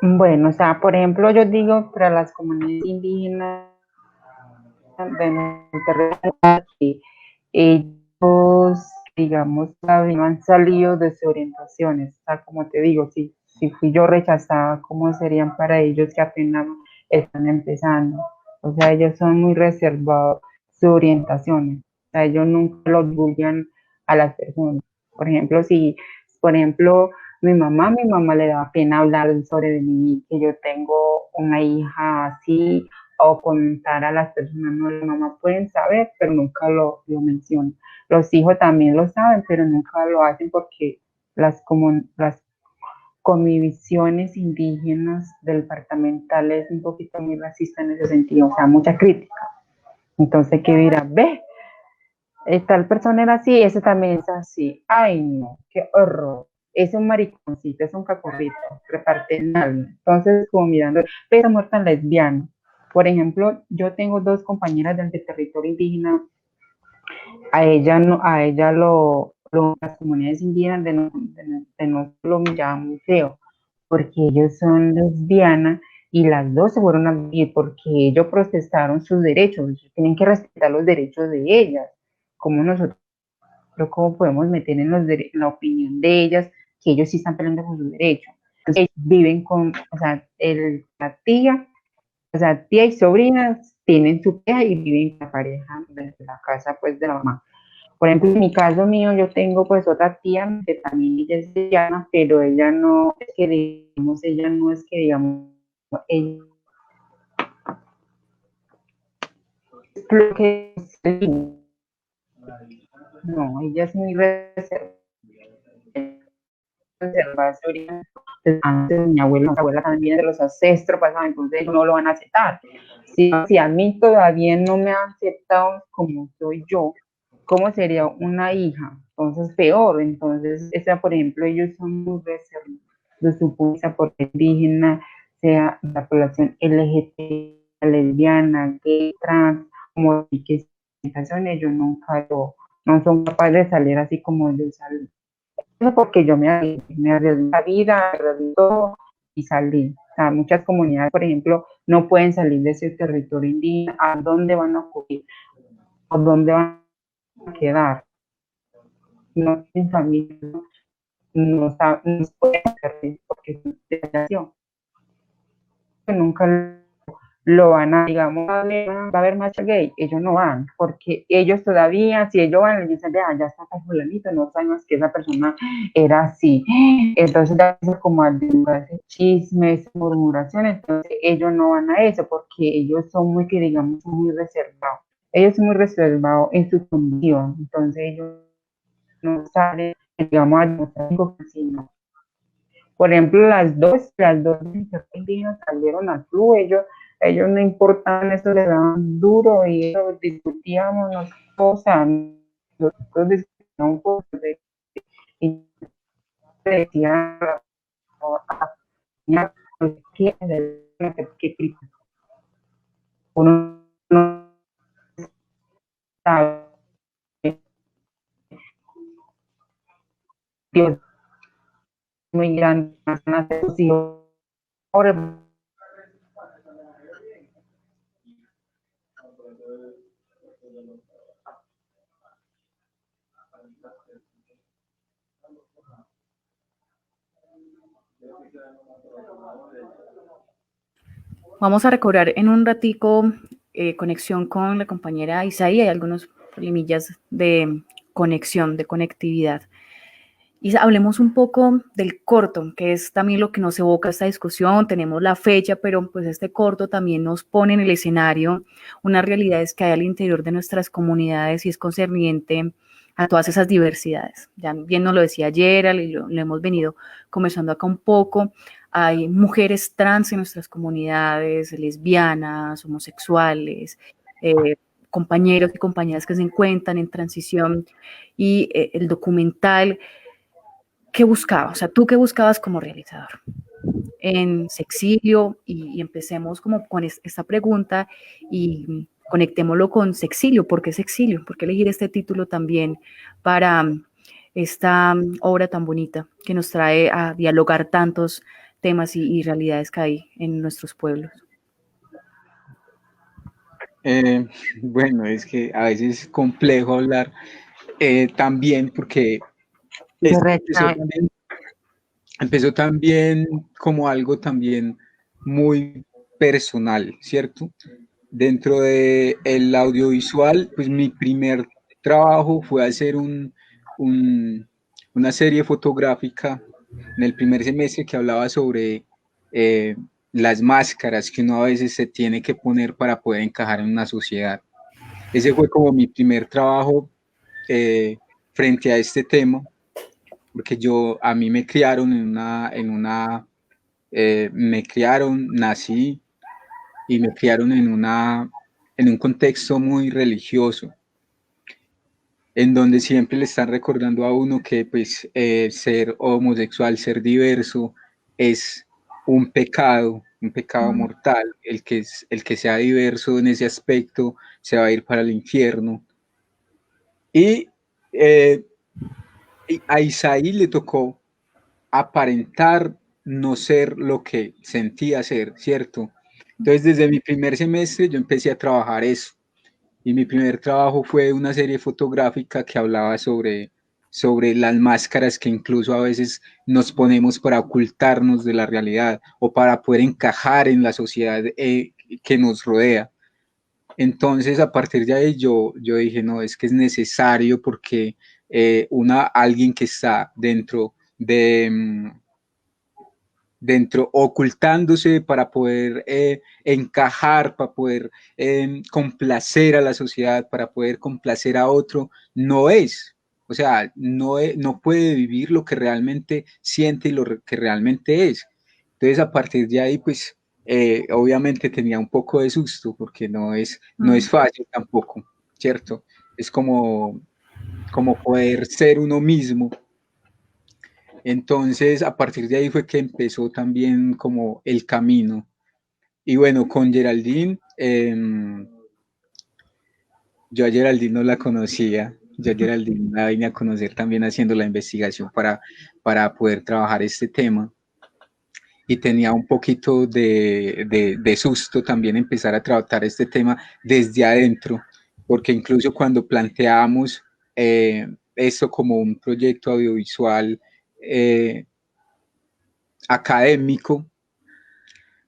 Bueno, o sea, por ejemplo, yo digo para las comunidades indígenas de nuestro territorio que ellos, digamos, todavía no han salido de sus orientaciones. O sea, como te digo, si fui yo rechazada, ¿cómo serían para ellos que apenas están empezando? O sea, ellos son muy reservados sus orientaciones. O sea, ellos nunca lo divulgan a las personas. Por ejemplo, por ejemplo, mi mamá le da pena hablar sobre de mí, que yo tengo una hija así, o comentar a las personas, no, las mamás pueden saber, pero nunca lo mencionan. Los hijos también lo saben, pero nunca lo hacen porque las convicciones indígenas departamentales es un poquito muy racista en ese sentido, o sea, mucha crítica. Entonces, ¿qué dirá? Ve, tal persona era así, ese también es así. Ay, no, qué horror. Es un mariconcito, es un cacorrito, reparte nadie. Entonces, como mirando, pero muerta lesbiana. Por ejemplo, yo tengo dos compañeras del territorio indígena. A ella no, a ella las comunidades indígenas de no lo humillaban muy feo, porque ellos son lesbianas y las dos se fueron a vivir porque ellos protestaron sus derechos, tienen que respetar los derechos de ellas, como nosotros, cómo podemos meter en la opinión de ellas que ellos sí están peleando por sus derechos. Entonces, ellos viven con, o sea, la tía, o sea, tía y sobrinas tienen su pareja y viven con la pareja desde la casa pues de la mamá. Por ejemplo, en mi caso mío, yo tengo pues otra tía que también ella es lesbiana, pero ella no es que digamos, ella es lo que no, ella es muy reservada. Antes mi abuela también de los ancestros pasaban, entonces ellos no lo van a aceptar. Si a mí todavía no me han aceptado como soy yo, ¿cómo sería una hija? Entonces peor. Entonces, esa, por ejemplo, ellos son muy reservados de su punto porque indígena, sea la población LGBT, lesbiana, gay, trans, como que ellos nunca no son capaces de salir así como yo salí. Porque yo me arriesgué la vida, arriesgué todo y salí. O sea, muchas comunidades, por ejemplo, no pueden salir de ese territorio indígena. ¿A dónde van a acudir? ¿A dónde van a quedar? No tienen familia, no pueden hacer porque es una relación. Nunca lo van a, digamos, va a haber marcha gay, ellos no van, porque ellos todavía, si ellos van, les dicen, vea, ya está con fulanito, no sabemos que esa persona era así. Entonces, eso como al divulgarse chismes, murmuración, entonces ellos no van a eso, porque ellos son muy, que digamos, muy reservados. Ellos son muy reservados en su condición, entonces ellos no salen, digamos, a demostrar sino. Por ejemplo, las dos indígenas salieron al club, ellos no importaban eso, le daban duro y eso, discutíamos cosas, nosotros discutíamos cosas y decían que uno no sabe, Dios muy grande, ahora Vamos a recobrar en un ratico conexión con la compañera Isaí. Hay algunos problemillas de conexión, de conectividad. Y hablemos un poco del corto, que es también lo que nos evoca esta discusión. Tenemos la fecha, pero pues este corto también nos pone en el escenario unas realidades que hay al interior de nuestras comunidades y es concerniente a todas esas diversidades. Ya bien nos lo decía ayer, lo hemos venido conversando acá un poco. Hay mujeres trans en nuestras comunidades, lesbianas, homosexuales, compañeros y compañeras que se encuentran en transición y el documental, ¿qué buscaba? O sea, ¿tú qué buscabas como realizador en Sexilio? Y empecemos como con esta pregunta y conectémoslo con Sexilio. ¿Por qué Sexilio? ¿Por qué elegir este título también para esta obra tan bonita que nos trae a dialogar tantos temas y realidades que hay en nuestros pueblos? Bueno, es que a veces es complejo hablar también porque empezó también como algo también muy personal, ¿cierto? Dentro de el audiovisual, pues mi primer trabajo fue hacer una serie fotográfica en el primer semestre que hablaba sobre las máscaras que uno a veces se tiene que poner para poder encajar en una sociedad. Ese fue como mi primer trabajo frente a este tema, porque a mí me criaron me criaron, nací y me criaron en un contexto muy religioso, en donde siempre le están recordando a uno que pues ser homosexual, ser diverso es un pecado mortal. El que sea diverso en ese aspecto se va a ir para el infierno. Y a Isaí le tocó aparentar no ser lo que sentía ser, ¿cierto? Entonces, desde mi primer semestre yo empecé a trabajar eso. Y mi primer trabajo fue una serie fotográfica que hablaba sobre las máscaras que incluso a veces nos ponemos para ocultarnos de la realidad o para poder encajar en la sociedad que nos rodea. Entonces, a partir de ahí yo dije, no, es que es necesario porque alguien que está dentro ocultándose para poder encajar, para poder complacer a la sociedad, para poder complacer a otro, no es. O sea, no puede vivir lo que realmente siente y lo que realmente es. Entonces, a partir de ahí, pues, obviamente tenía un poco de susto, porque no es fácil tampoco, ¿cierto? Es como poder ser uno mismo. Entonces, a partir de ahí fue que empezó también como el camino. Y bueno, con Geraldine, yo a Geraldine no la conocía, yo a Geraldine la vine a conocer también haciendo la investigación para poder trabajar este tema. Y tenía un poquito de susto también empezar a tratar este tema desde adentro, porque incluso cuando planteamos esto como un proyecto audiovisual académico,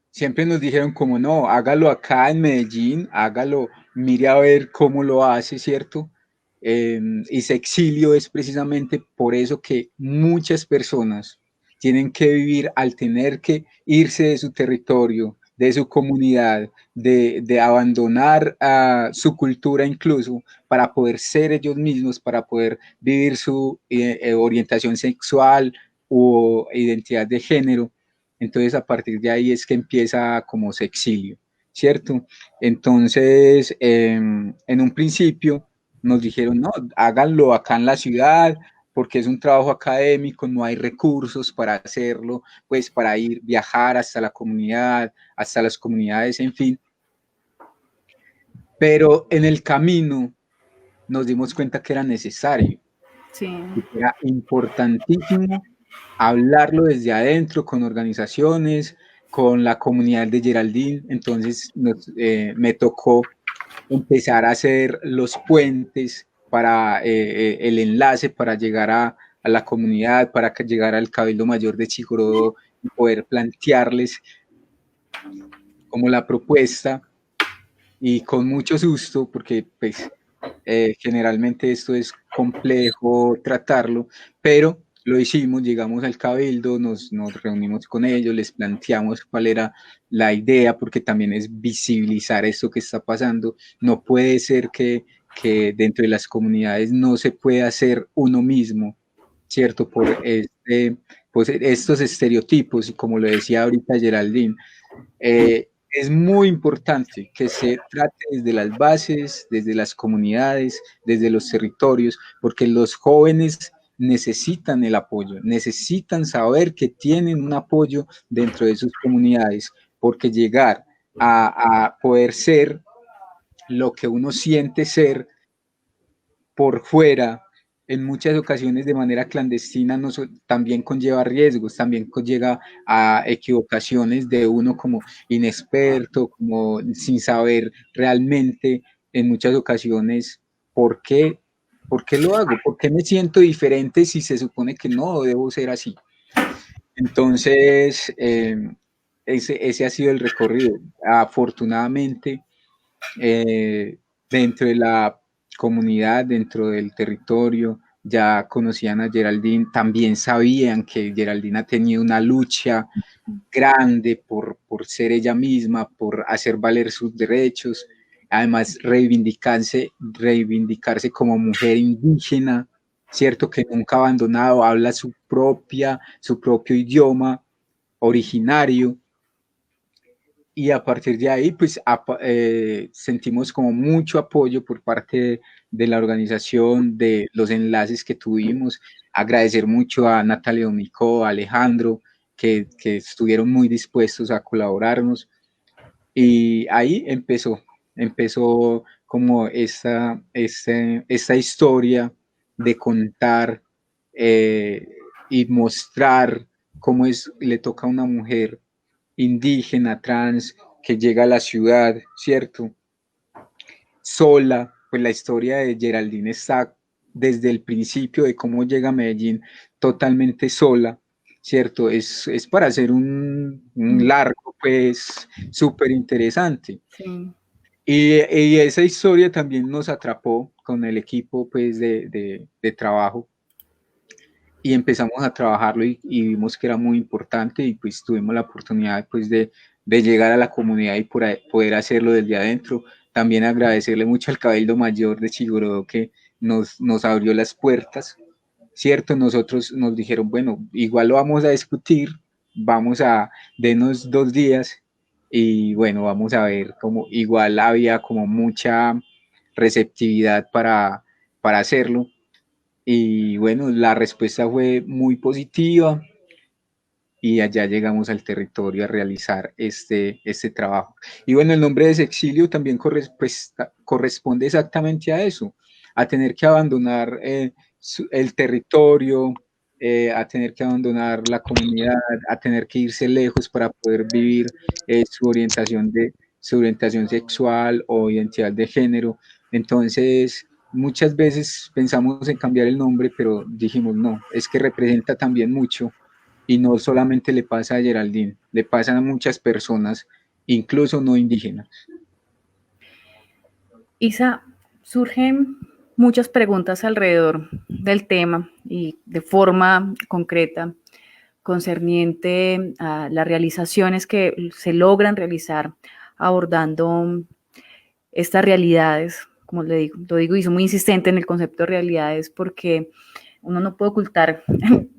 siempre nos dijeron como no, hágalo acá en Medellín, hágalo, mire a ver cómo lo hace, ¿cierto? Y Sexilio es precisamente por eso que muchas personas tienen que vivir al tener que irse de su territorio, de su comunidad, de abandonar su cultura incluso para poder ser ellos mismos, para poder vivir su orientación sexual o identidad de género. Entonces, a partir de ahí es que empieza como Sexilio, ¿cierto? Entonces, en un principio nos dijeron, no, háganlo acá en la ciudad, porque es un trabajo académico, no hay recursos para hacerlo, pues para viajar hasta la comunidad, hasta las comunidades, en fin. Pero en el camino nos dimos cuenta que era necesario, sí, que era importantísimo hablarlo desde adentro con organizaciones, con la comunidad de Geraldine. Entonces me tocó empezar a hacer los puentes para el enlace para llegar a la comunidad, para llegar al Cabildo Mayor de Chigorodó y poder plantearles como la propuesta, y con mucho susto porque pues generalmente esto es complejo tratarlo, pero lo hicimos, llegamos al Cabildo, nos reunimos con ellos, les planteamos cuál era la idea, porque también es visibilizar esto que está pasando. No puede ser que dentro de las comunidades no se pueda ser uno mismo, ¿cierto? Por pues estos estereotipos, y como lo decía ahorita Geraldine, es muy importante que se trate desde las bases, desde las comunidades, desde los territorios, porque los jóvenes necesitan el apoyo, necesitan saber que tienen un apoyo dentro de sus comunidades, porque llegar a poder ser lo que uno siente ser por fuera, en muchas ocasiones de manera clandestina, también conlleva riesgos, también conlleva a equivocaciones de uno como inexperto, como sin saber realmente en muchas ocasiones por qué lo hago, por qué me siento diferente si se supone que no debo ser así. Entonces, ese ha sido el recorrido. Afortunadamente, dentro de la comunidad, dentro del territorio, ya conocían a Geraldine, también sabían que Geraldine ha tenido una lucha grande por ser ella misma, por hacer valer sus derechos, además reivindicarse como mujer indígena, cierto, que nunca ha abandonado, habla su propio idioma originario, y a partir de ahí, pues sentimos como mucho apoyo por parte de la organización, de los enlaces que tuvimos. Agradecer mucho a Natalia Domicó, a Alejandro, que estuvieron muy dispuestos a colaborarnos. Y ahí empezó como esta historia de contar y mostrar cómo le toca a una mujer indígena, trans, que llega a la ciudad, ¿cierto? Sola, pues la historia de Geraldine está desde el principio de cómo llega a Medellín totalmente sola, ¿cierto? Es para hacer un largo, pues, súper interesante. Sí. Y esa historia también nos atrapó con el equipo, pues, de trabajo, y empezamos a trabajarlo y vimos que era muy importante, y pues tuvimos la oportunidad, pues, de llegar a la comunidad y poder hacerlo desde adentro. También agradecerle mucho al Cabildo Mayor de Chigorodó, que nos abrió las puertas, ¿cierto? Nosotros nos dijeron, bueno, igual lo vamos a discutir, denos 2 días, y bueno, vamos a ver, como igual había como mucha receptividad para hacerlo. Y bueno, la respuesta fue muy positiva, y allá llegamos al territorio a realizar este trabajo. Y bueno, el nombre de Sexilio también corresponde exactamente a eso, a tener que abandonar el territorio, a tener que abandonar la comunidad, a tener que irse lejos para poder vivir su orientación sexual o identidad de género. Entonces, muchas veces pensamos en cambiar el nombre, pero dijimos, no, es que representa también mucho, y no solamente le pasa a Geraldine, le pasan a muchas personas, incluso no indígenas. Isa, surgen muchas preguntas alrededor del tema y de forma concreta concerniente a las realizaciones que se logran realizar abordando estas realidades. Como le digo, lo digo y soy muy insistente en el concepto de realidades, porque uno no puede ocultar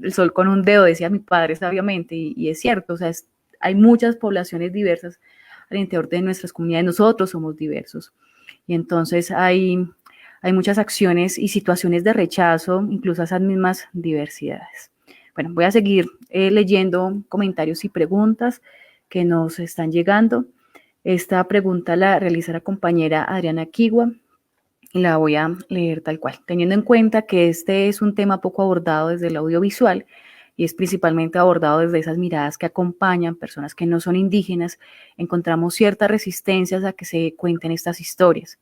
el sol con un dedo, decía mi padre sabiamente, y es cierto, o sea, hay muchas poblaciones diversas al interior de nuestras comunidades, nosotros somos diversos, y entonces hay muchas acciones y situaciones de rechazo, incluso a esas mismas diversidades. Bueno, voy a seguir leyendo comentarios y preguntas que nos están llegando. Esta pregunta la realiza la compañera Adriana Kigua, y la voy a leer tal cual. Teniendo en cuenta que este es un tema poco abordado desde el audiovisual y es principalmente abordado desde esas miradas que acompañan personas que no son indígenas, encontramos ciertas resistencias a que se cuenten estas historias.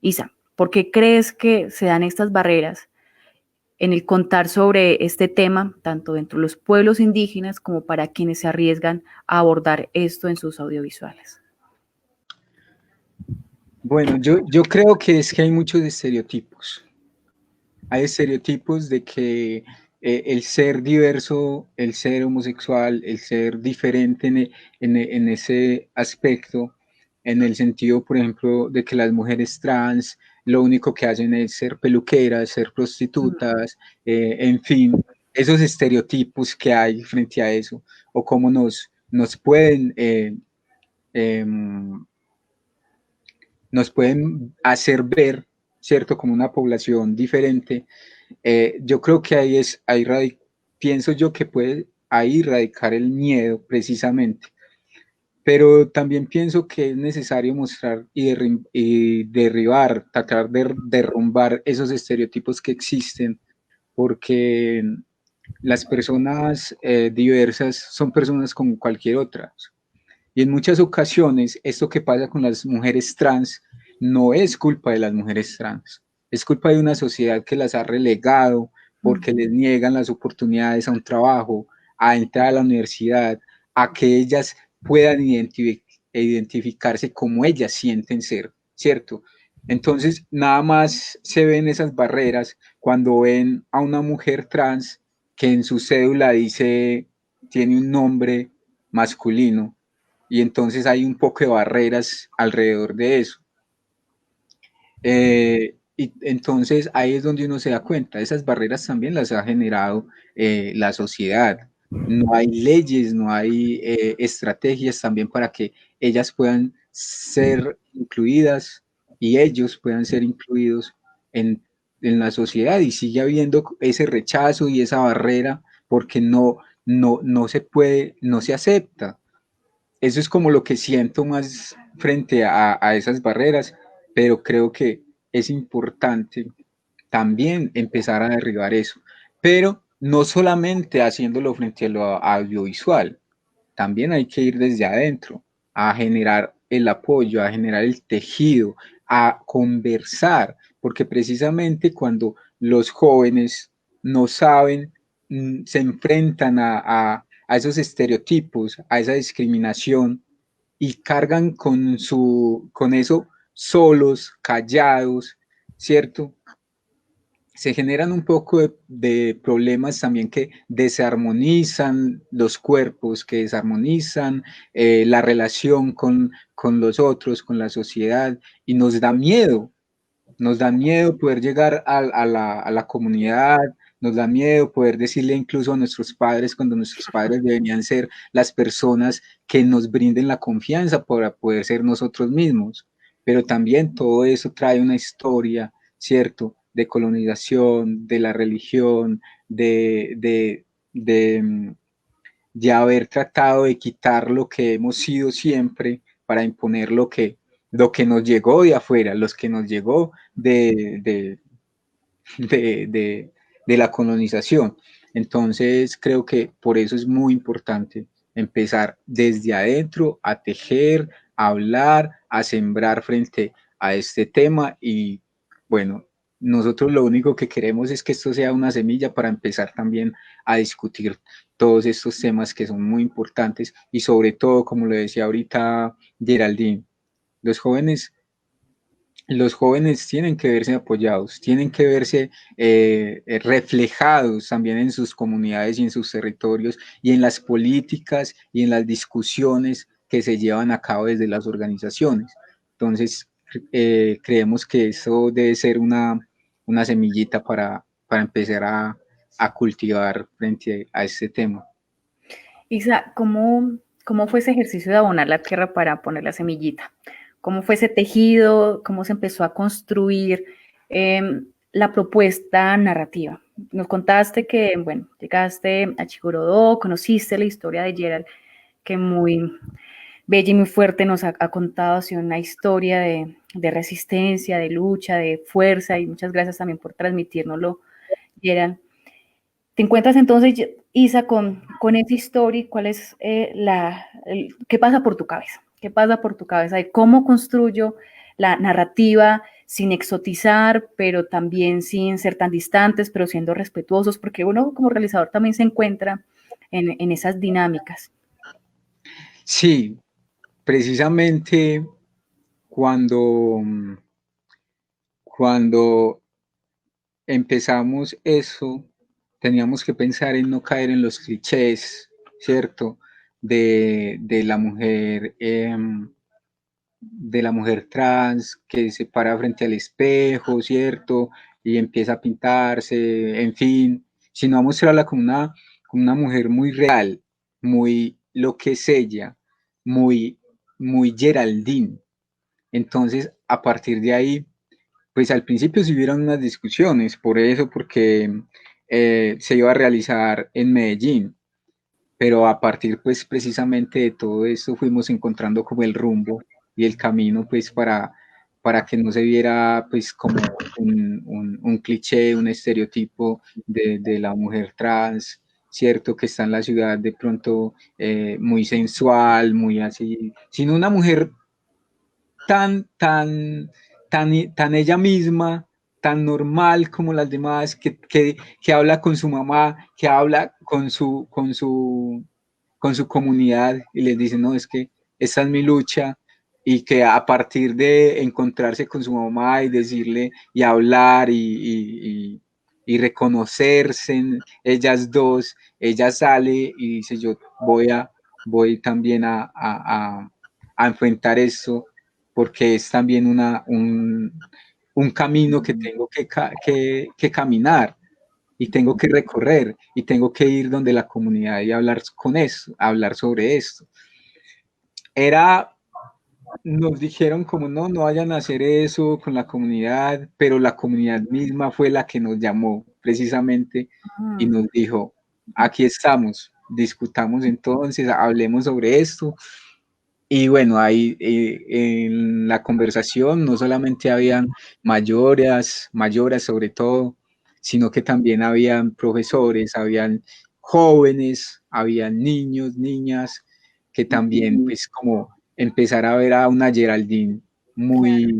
Isa, ¿por qué crees que se dan estas barreras en el contar sobre este tema, tanto dentro de los pueblos indígenas como para quienes se arriesgan a abordar esto en sus audiovisuales? Bueno, yo creo que es que hay muchos estereotipos. Hay estereotipos de que el ser diverso, el ser homosexual, el ser diferente en ese aspecto, en el sentido, por ejemplo, de que las mujeres trans lo único que hacen es ser peluqueras, ser prostitutas, en fin, esos estereotipos que hay frente a eso, o cómo nos pueden nos pueden hacer ver, ¿cierto?, como una población diferente. Yo creo que pienso yo que puede ahí radicar el miedo precisamente, pero también pienso que es necesario mostrar y derribar, tratar de derrumbar esos estereotipos que existen, porque las personas diversas son personas como cualquier otra. Y en muchas ocasiones esto que pasa con las mujeres trans no es culpa de las mujeres trans, es culpa de una sociedad que las ha relegado porque les niegan las oportunidades a un trabajo, a entrar a la universidad, a que ellas puedan identificarse como ellas sienten ser, ¿cierto? Entonces, nada más se ven esas barreras cuando ven a una mujer trans que en su cédula tiene un nombre masculino, y entonces hay un poco de barreras alrededor de eso. Y entonces ahí es donde uno se da cuenta, esas barreras también las ha generado la sociedad. No hay leyes, no hay estrategias también para que ellas puedan ser incluidas y ellos puedan ser incluidos en la sociedad, y sigue habiendo ese rechazo y esa barrera porque no se puede, no se acepta. Eso es como lo que siento más frente a esas barreras, pero creo que es importante también empezar a derribar eso, pero no solamente haciéndolo frente a lo audiovisual, también hay que ir desde adentro, a generar el apoyo, a generar el tejido, a conversar, porque precisamente cuando los jóvenes no saben, se enfrentan a esos estereotipos, a esa discriminación, y cargan con eso solos, callados, ¿cierto? Se generan un poco de problemas también que desarmonizan los cuerpos, que desarmonizan la relación con los otros, con la sociedad, y nos da miedo poder llegar a la comunidad, nos da miedo poder decirle incluso a nuestros padres, cuando nuestros padres deberían ser las personas que nos brinden la confianza para poder ser nosotros mismos. Pero también todo eso trae una historia, ¿cierto?, de colonización, de la religión, de haber tratado de quitar lo que hemos sido siempre para imponer lo que nos llegó de afuera, los que nos llegó de la colonización. Entonces creo que por eso es muy importante empezar desde adentro a tejer, a hablar, a sembrar frente a este tema. Y bueno, nosotros lo único que queremos es que esto sea una semilla para empezar también a discutir todos estos temas que son muy importantes, y sobre todo, como lo decía ahorita Geraldine, los jóvenes tienen que verse apoyados, tienen que verse reflejados también en sus comunidades y en sus territorios y en las políticas y en las discusiones que se llevan a cabo desde las organizaciones. Entonces, creemos que eso debe ser una semillita para empezar a cultivar frente a este tema. Isa, ¿cómo fue ese ejercicio de abonar la tierra para poner la semillita? ¿Cómo fue ese tejido? ¿Cómo se empezó a construir la propuesta narrativa? Nos contaste que, bueno, llegaste a Chigorodó, conociste la historia de Gerald, que muy bella y muy fuerte nos ha contado así una historia de resistencia, de lucha, de fuerza, y muchas gracias también por transmitírnoslo, Gerald. Te encuentras entonces, Isa, con esa historia, y cuál es qué pasa por tu cabeza, qué pasa por tu cabeza de cómo construyo la narrativa sin exotizar, pero también sin ser tan distantes, pero siendo respetuosos, porque uno como realizador también se encuentra en esas dinámicas. Sí, precisamente cuando empezamos eso, teníamos que pensar en no caer en los clichés, ¿cierto? De la mujer trans que se para frente al espejo, ¿cierto? Y empieza a pintarse, en fin, sino a mostrarla como una mujer muy real, muy lo que es ella, muy muy Geraldine. Entonces, a partir de ahí, pues al principio sí hubieron unas discusiones por eso, porque se iba a realizar en Medellín, pero a partir pues precisamente de todo esto fuimos encontrando como el rumbo y el camino pues para que no se viera pues como un cliché, un estereotipo de la mujer trans, cierto, que está en la ciudad de pronto muy sensual, muy así, sino una mujer tan ella misma, tan normal como las demás, que habla con su mamá, que habla con su comunidad y les dice, no, es que esta es mi lucha, y que a partir de encontrarse con su mamá y decirle y hablar y reconocerse en ellas dos, ella sale y dice, yo voy también a enfrentar esto, porque es también un camino que tengo que caminar y tengo que recorrer y tengo que ir donde la comunidad y hablar con eso, hablar sobre esto. Nos dijeron como no vayan a hacer eso con la comunidad, pero la comunidad misma fue la que nos llamó precisamente y nos dijo, aquí estamos, discutamos entonces, hablemos sobre esto. Y bueno, ahí en la conversación no solamente habían mayoras sobre todo, sino que también habían profesores, habían jóvenes, habían niños, niñas, que también pues como empezar a ver a una Geraldine muy,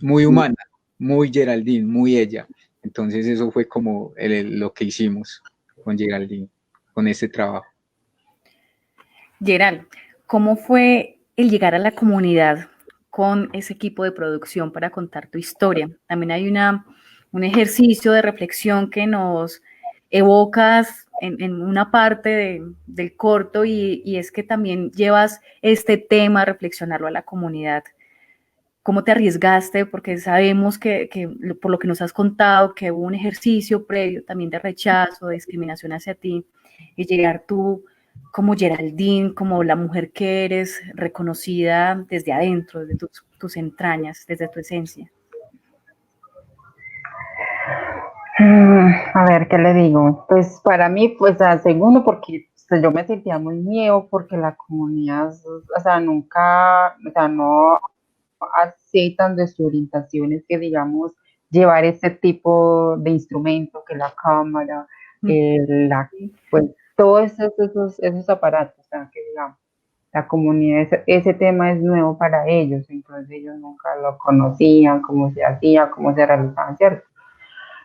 muy humana, muy Geraldine, muy ella. Entonces eso fue como lo que hicimos con Geraldine, con este trabajo. Gerald, ¿cómo fue el llegar a la comunidad con ese equipo de producción para contar tu historia? También hay un ejercicio de reflexión que nos evocas en una parte del corto y es que también llevas este tema a reflexionarlo a la comunidad. ¿Cómo te arriesgaste? Porque sabemos que por lo que nos has contado, que hubo un ejercicio previo también de rechazo, de discriminación hacia ti, y llegar tú como Geraldine, como la mujer que eres, reconocida desde adentro, desde tus entrañas, desde tu esencia. A ver, ¿qué le digo? Pues para mí, pues segundo, porque pues, yo me sentía muy miedo porque la comunidad, o sea, nunca, o sea, no aceptan de sus orientaciones que, digamos, llevar este tipo de instrumento, que la cámara, pues todos esos aparatos, o sea, que digamos, la comunidad, ese tema es nuevo para ellos, entonces ellos nunca lo conocían, cómo se hacía, cómo se realizaba, ¿cierto?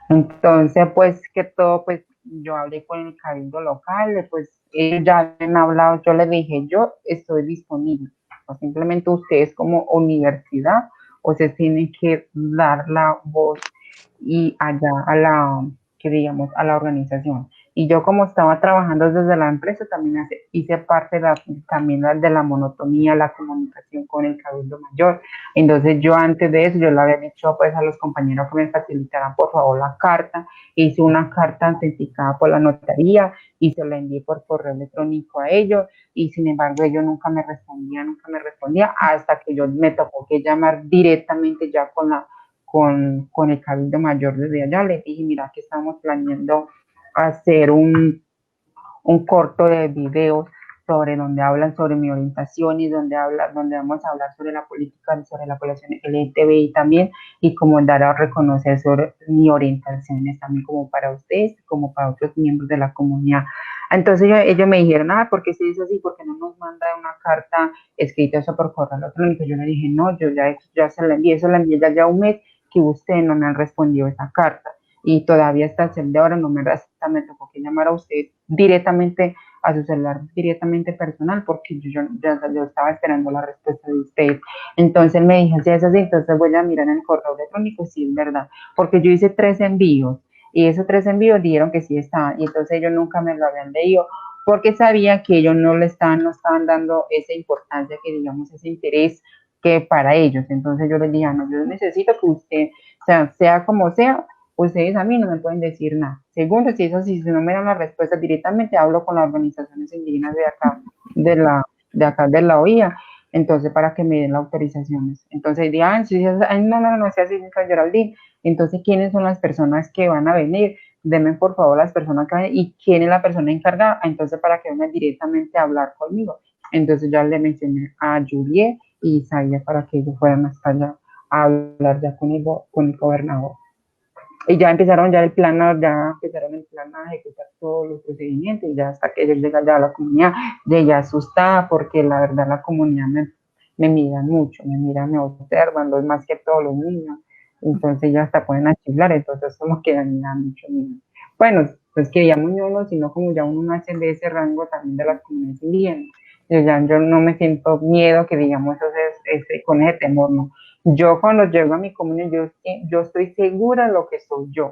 Entonces, pues que todo, pues yo hablé con el cabildo local, pues ellos ya han hablado, yo les dije, yo estoy disponible, o simplemente ustedes como universidad, o se tienen que dar la voz y allá a la, que digamos, a la organización. Y yo como estaba trabajando desde la empresa, también hice parte también de la monotonía, la comunicación con el cabildo mayor. Entonces yo antes de eso, yo le había dicho pues a los compañeros que me facilitaran por favor la carta. Hice una carta autenticada por la notaría y se la envié por correo electrónico a ellos. Y sin embargo ellos nunca me respondían, hasta que yo me tocó que llamar directamente ya con el cabildo mayor desde allá. Les dije, mira, que estamos planeando hacer un corto de videos sobre donde hablan sobre mi orientación y donde vamos a hablar sobre la política, sobre la población LGTBI también, y como dar a reconocer sobre mi orientación también como para ustedes, como para otros miembros de la comunidad. Entonces ellos me dijeron, porque si es así, ¿por qué no nos manda una carta escrita eso por correo electrónico? Yo le dije, no, yo ya se la envié, eso la envié ya un mes, que ustedes no me han respondido esa carta. Y todavía hasta el cel de ahora no me tocó que llamar a usted directamente a su celular, directamente personal, porque yo estaba esperando la respuesta de ustedes. Entonces me dije, si es así, entonces voy a mirar en el correo electrónico, si es verdad, porque yo hice 3 envíos, y esos 3 envíos dijeron que sí estaban, y entonces ellos nunca me lo habían leído, porque sabían que ellos no estaban dando esa importancia, que digamos, ese interés que para ellos. Entonces yo les dije, no, yo necesito que usted, sea como sea, ustedes a mí no me pueden decir nada. Segundo, si eso sí, si no me dan la respuesta directamente, hablo con las organizaciones indígenas de acá, de la OIA, entonces para que me den las autorizaciones. Entonces dije, ah, sí, ay, no, no, no, sea así, señora Geraldine. Entonces, ¿quiénes son las personas que van a venir? Denme por favor las personas que van y quién es la persona encargada, entonces para que vengan directamente a hablar conmigo. Entonces ya le mencioné a Juliet y Isaías para que ellos fueran hasta allá a hablar ya con el gobernador. Y ya empezaron ya empezaron el plan a ejecutar todos los procedimientos y ya hasta que ellos llegan ya a la comunidad, de ya asustada porque la verdad la comunidad me miran mucho, me observan, los más que todos los niños, entonces ya hasta pueden chiflar, entonces como que dan mucho miedo. Bueno, pues que ya muy uno, sino como ya uno nace de ese rango también de las comunidades indígenas. Yo no me siento miedo que digamos con ese temor, no. Yo cuando llego a mi comunidad, yo estoy segura de lo que soy yo.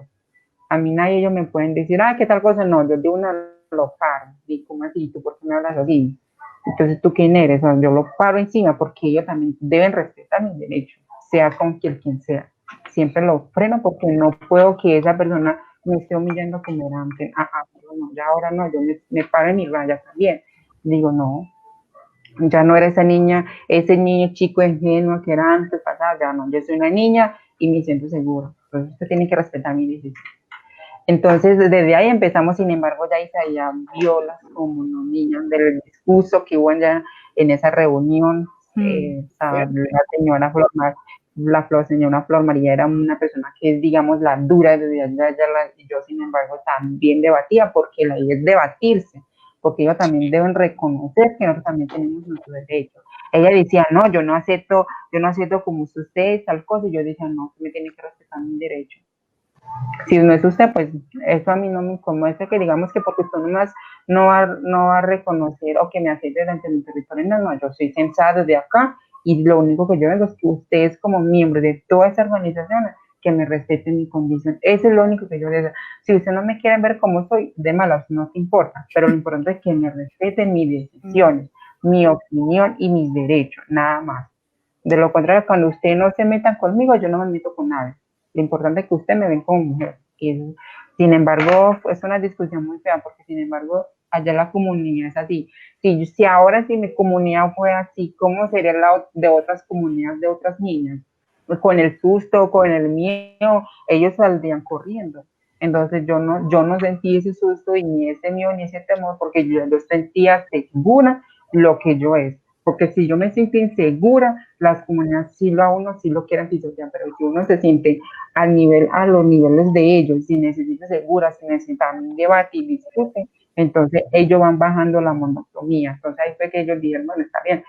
A mí nadie ellos me pueden decir, ah, ¿qué tal cosa? No, yo de una lo paro. Y como así, ¿tú por qué me hablas así? Entonces, ¿tú quién eres? O sea, yo lo paro encima porque ellos también deben respetar mis derechos, sea con quien sea. Siempre lo freno porque no puedo que esa persona me esté humillando como era antes. No, ya ahora no, yo me paro en mi raya también. Digo, no, ya no era esa niña, ese niño chico ingenuo que era antes, pasada, ya no, yo soy una niña y me siento segura. Entonces usted tiene que respetar mi decisión. Entonces desde ahí empezamos, sin embargo, ya Isaías vio las como no niñas del discurso que hubo ya en esa reunión. La señora señora Flor María era una persona que es, digamos, la dura de allá, y yo, sin embargo, también debatía, porque la idea es debatirse, porque ellos también deben reconocer que nosotros también tenemos nuestros derechos. Ella decía, no, yo no acepto como usted, tal cosa, y yo decía, no, usted me tiene que respetar mi derecho. Si no es usted, pues eso a mí no me incomoda, que digamos que porque usted nomás no va a reconocer o que me acepte dentro de mi territorio, no, yo soy censada desde acá y lo único que yo vengo es que ustedes como miembros de toda esa organización que me respeten mi condición. Eso es lo único que yo les digo. Si usted no me quiere ver como soy, de malas, no te importa, pero lo importante es que me respeten mis decisiones, mi opinión y mis derechos, nada más. De lo contrario, cuando usted no se metan conmigo, yo no me meto con nadie. Lo importante es que usted me ven como mujer. Sin embargo, es una discusión muy fea, porque sin embargo, allá la comunidad es así. Si ahora si mi comunidad fue así, ¿cómo sería la de otras comunidades, de otras niñas? Pues con el susto, con el miedo, ellos saldrían corriendo. Entonces yo no sentí ese susto y ni ese miedo ni ese temor, porque yo sentía segura lo que yo es. Porque si yo me siento insegura, las comunidades sí a uno sí lo quieren pisotear, pero si uno se siente a los niveles de ellos, si necesita segura, si necesita un debate y discute, entonces ellos van bajando la monotonía. Entonces ahí fue que ellos dijeron, bueno, está bien,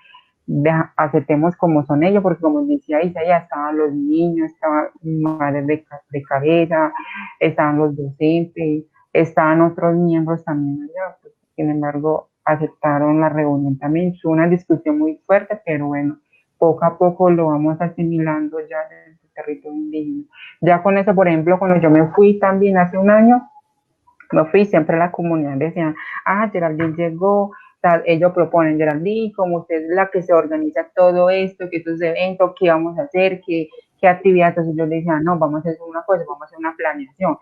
aceptemos como son ellos, porque como decía Isaías, estaban los niños, estaban madres de cabeza, estaban los docentes, estaban otros miembros también allá, pues, sin embargo, aceptaron la reunión también. Fue una discusión muy fuerte, pero bueno, poco a poco lo vamos asimilando ya en el territorio indígena. Ya con eso, por ejemplo, cuando yo me fui también hace un año, me fui, siempre la comunidad decía, Geraldine llegó, tal, ellos proponen, Geraldine, como usted es la que se organiza todo esto, que estos eventos, qué vamos a hacer, qué actividades. Entonces yo le decía, no, vamos a hacer una cosa, vamos a hacer una planeación,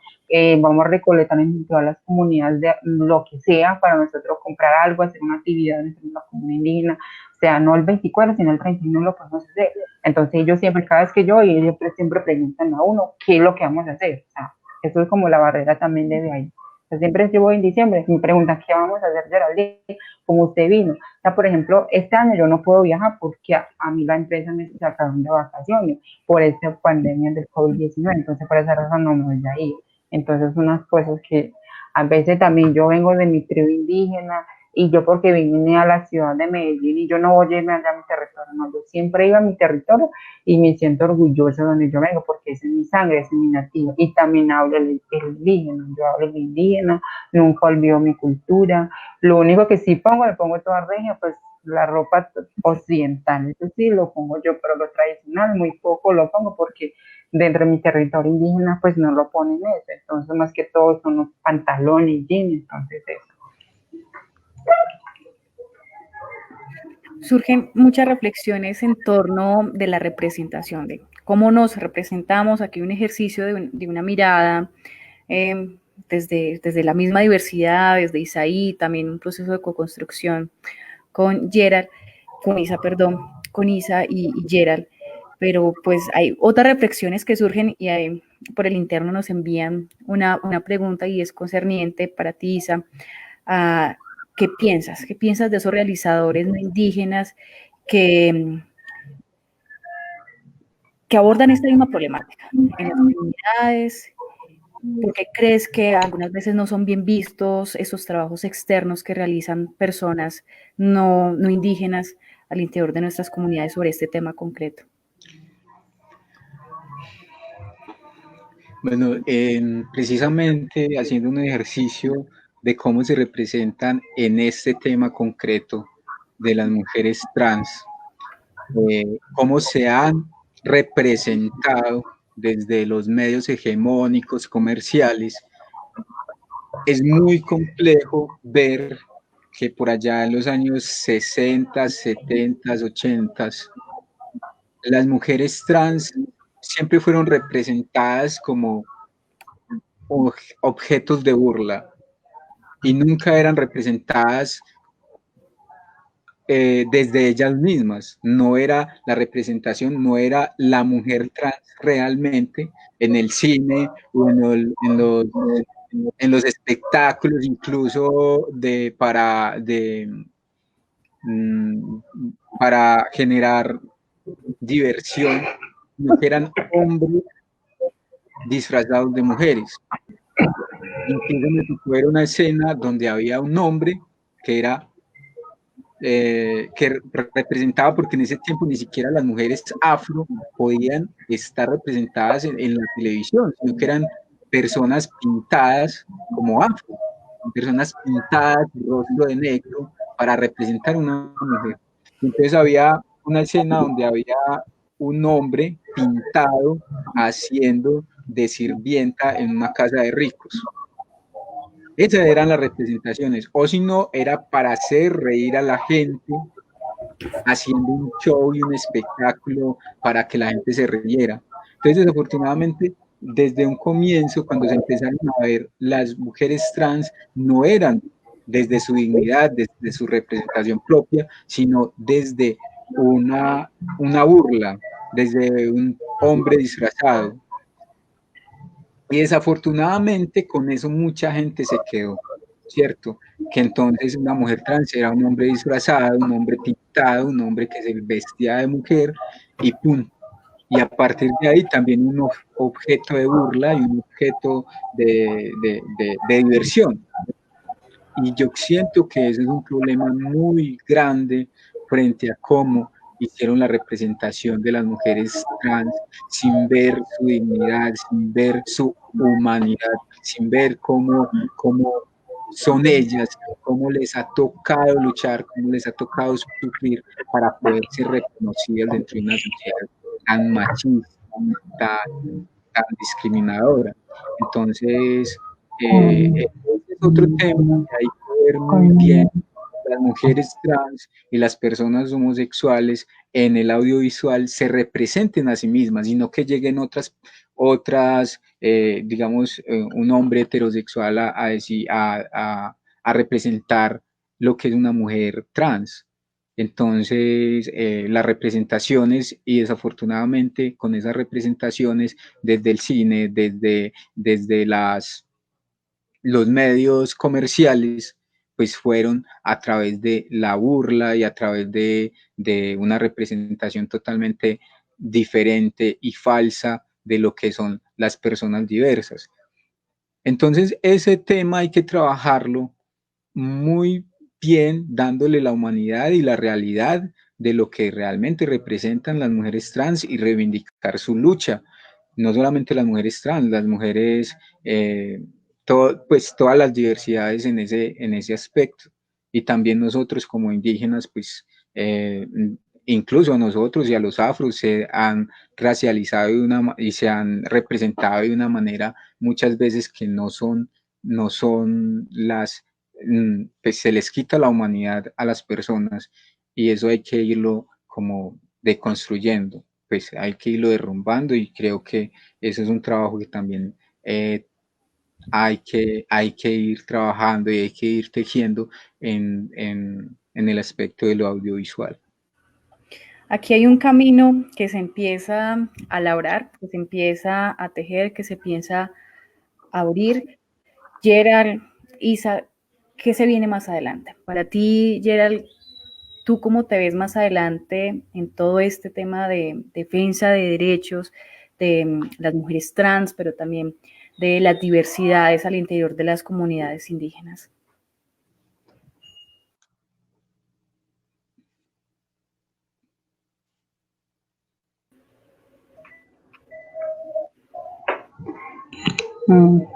vamos a recolectar en todas las comunidades de lo que sea para nosotros comprar algo, hacer una actividad en la comunidad indígena, o sea, no el 24, sino el 31 lo podemos hacer. Entonces ellos siempre, cada vez que yo, y ellos siempre preguntan a uno, ¿qué es lo que vamos a hacer? O sea, eso es como la barrera también desde ahí. Siempre yo voy en diciembre, me preguntan, ¿qué vamos a hacer, Geraldine? Como usted vino. O sea, por ejemplo, este año yo no puedo viajar porque a mí la empresa me sacaron de vacaciones por esta pandemia del COVID-19, entonces por esa razón no me voy a ir. Entonces, unas cosas que a veces también yo vengo de mi tribu indígena y yo porque vine a la ciudad de Medellín y yo no voy a irme allá a mi territorio, no, yo siempre iba a mi territorio y me siento orgullosa de donde yo vengo porque esa es mi sangre, ese es mi nativo y también hablo el indígena, yo hablo el indígena, nunca olvido mi cultura, lo único que sí pongo, le pongo toda regia, pues la ropa occidental, eso sí lo pongo yo, pero lo tradicional muy poco lo pongo porque dentro de mi territorio indígena pues no lo ponen eso, entonces más que todo son los pantalones, jeans, entonces eso. Surgen muchas reflexiones en torno de la representación, de cómo nos representamos. Aquí un ejercicio de una mirada desde la misma diversidad, desde Isaí, también un proceso de co-construcción con Gerald, con Isa, perdón, con Isa y Gerald, pero pues hay otras reflexiones que surgen y por el interno nos envían una pregunta y es concerniente para ti, Isa. ¿Qué piensas? ¿Qué piensas de esos realizadores no indígenas que abordan esta misma problemática en las comunidades? ¿Por qué crees que algunas veces no son bien vistos esos trabajos externos que realizan personas no indígenas al interior de nuestras comunidades sobre este tema concreto? Bueno, precisamente haciendo un ejercicio de cómo se representan en este tema concreto de las mujeres trans, cómo se han representado desde los medios hegemónicos comerciales, es muy complejo ver que por allá en los años 60, 70, 80, las mujeres trans siempre fueron representadas como objetos de burla y nunca eran representadas desde ellas mismas. No era la representación, no era la mujer trans realmente en el cine o en los espectáculos, incluso para generar diversión, que eran hombres disfrazados de mujeres. Incluso me tocó ver una escena donde había un hombre que era que representaba, porque en ese tiempo ni siquiera las mujeres afro podían estar representadas en la televisión, sino que eran personas pintadas como afro, personas pintadas de rostro de negro para representar una mujer. Entonces había una escena donde había un hombre pintado haciendo de sirvienta en una casa de ricos. Esas eran las representaciones, o si no, era para hacer reír a la gente, haciendo un show y un espectáculo para que la gente se riera. Entonces, desafortunadamente, desde un comienzo, cuando se empezaron a ver las mujeres trans, no eran desde su dignidad, desde su representación propia, sino desde una burla, desde un hombre disfrazado. Y desafortunadamente con eso mucha gente se quedó, ¿cierto? Que entonces una mujer trans era un hombre disfrazado, un hombre pintado, un hombre que se vestía de mujer y ¡pum! Y a partir de ahí también un objeto de burla y un objeto de diversión. Y yo siento que ese es un problema muy grande frente a cómo hicieron la representación de las mujeres trans sin ver su dignidad, sin ver su humanidad, sin ver cómo son ellas, cómo les ha tocado luchar, cómo les ha tocado sufrir para poder ser reconocidas dentro de una sociedad tan machista, tan discriminadora. Entonces, es otro tema que hay que ver muy bien las mujeres trans y las personas homosexuales en el audiovisual se representen a sí mismas, y no que lleguen digamos, un hombre heterosexual a representar lo que es una mujer trans. Entonces, las representaciones, y desafortunadamente con esas representaciones desde el cine, desde los medios comerciales, pues fueron a través de la burla y a través de una representación totalmente diferente y falsa de lo que son las personas diversas. Entonces, ese tema hay que trabajarlo muy bien, dándole la humanidad y la realidad de lo que realmente representan las mujeres trans y reivindicar su lucha. No solamente las mujeres trans, las mujeres, pues todas las diversidades en ese aspecto. Y también nosotros como indígenas, pues incluso a nosotros y a los afros se han racializado y se han representado de una manera muchas veces que no son pues se les quita la humanidad a las personas, y eso hay que irlo como deconstruyendo, pues hay que irlo derrumbando, y creo que eso es un trabajo que también hay que ir trabajando y hay que ir tejiendo en el aspecto de lo audiovisual. Aquí hay un camino que se empieza a labrar, que se empieza a tejer, que se empieza a abrir. Gerald, Isa, ¿qué se viene más adelante? Para ti, Gerald, ¿tú cómo te ves más adelante en todo este tema de defensa de derechos de las mujeres trans, pero también de las diversidades al interior de las comunidades indígenas?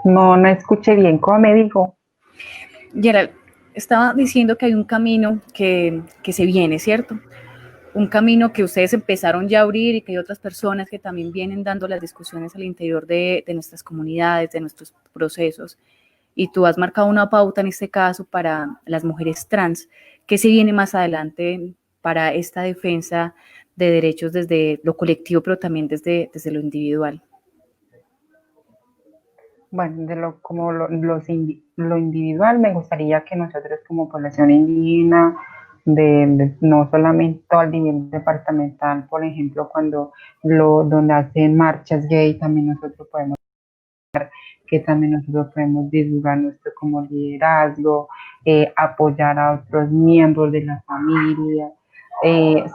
No escuché bien, ¿cómo me dijo? Gerald, estaba diciendo que hay un camino que se viene, ¿cierto? Un camino que ustedes empezaron ya a abrir y que hay otras personas que también vienen dando las discusiones al interior de nuestras comunidades, de nuestros procesos. Y tú has marcado una pauta en este caso para las mujeres trans. ¿Qué se viene más adelante para esta defensa de derechos desde lo colectivo, pero también desde lo individual? Bueno, lo individual, me gustaría que nosotros como población indígena, no solamente al nivel departamental, por ejemplo, donde hacen marchas gay, también nosotros podemos, que también nosotros podemos divulgar nuestro como liderazgo, apoyar a otros miembros de la familia,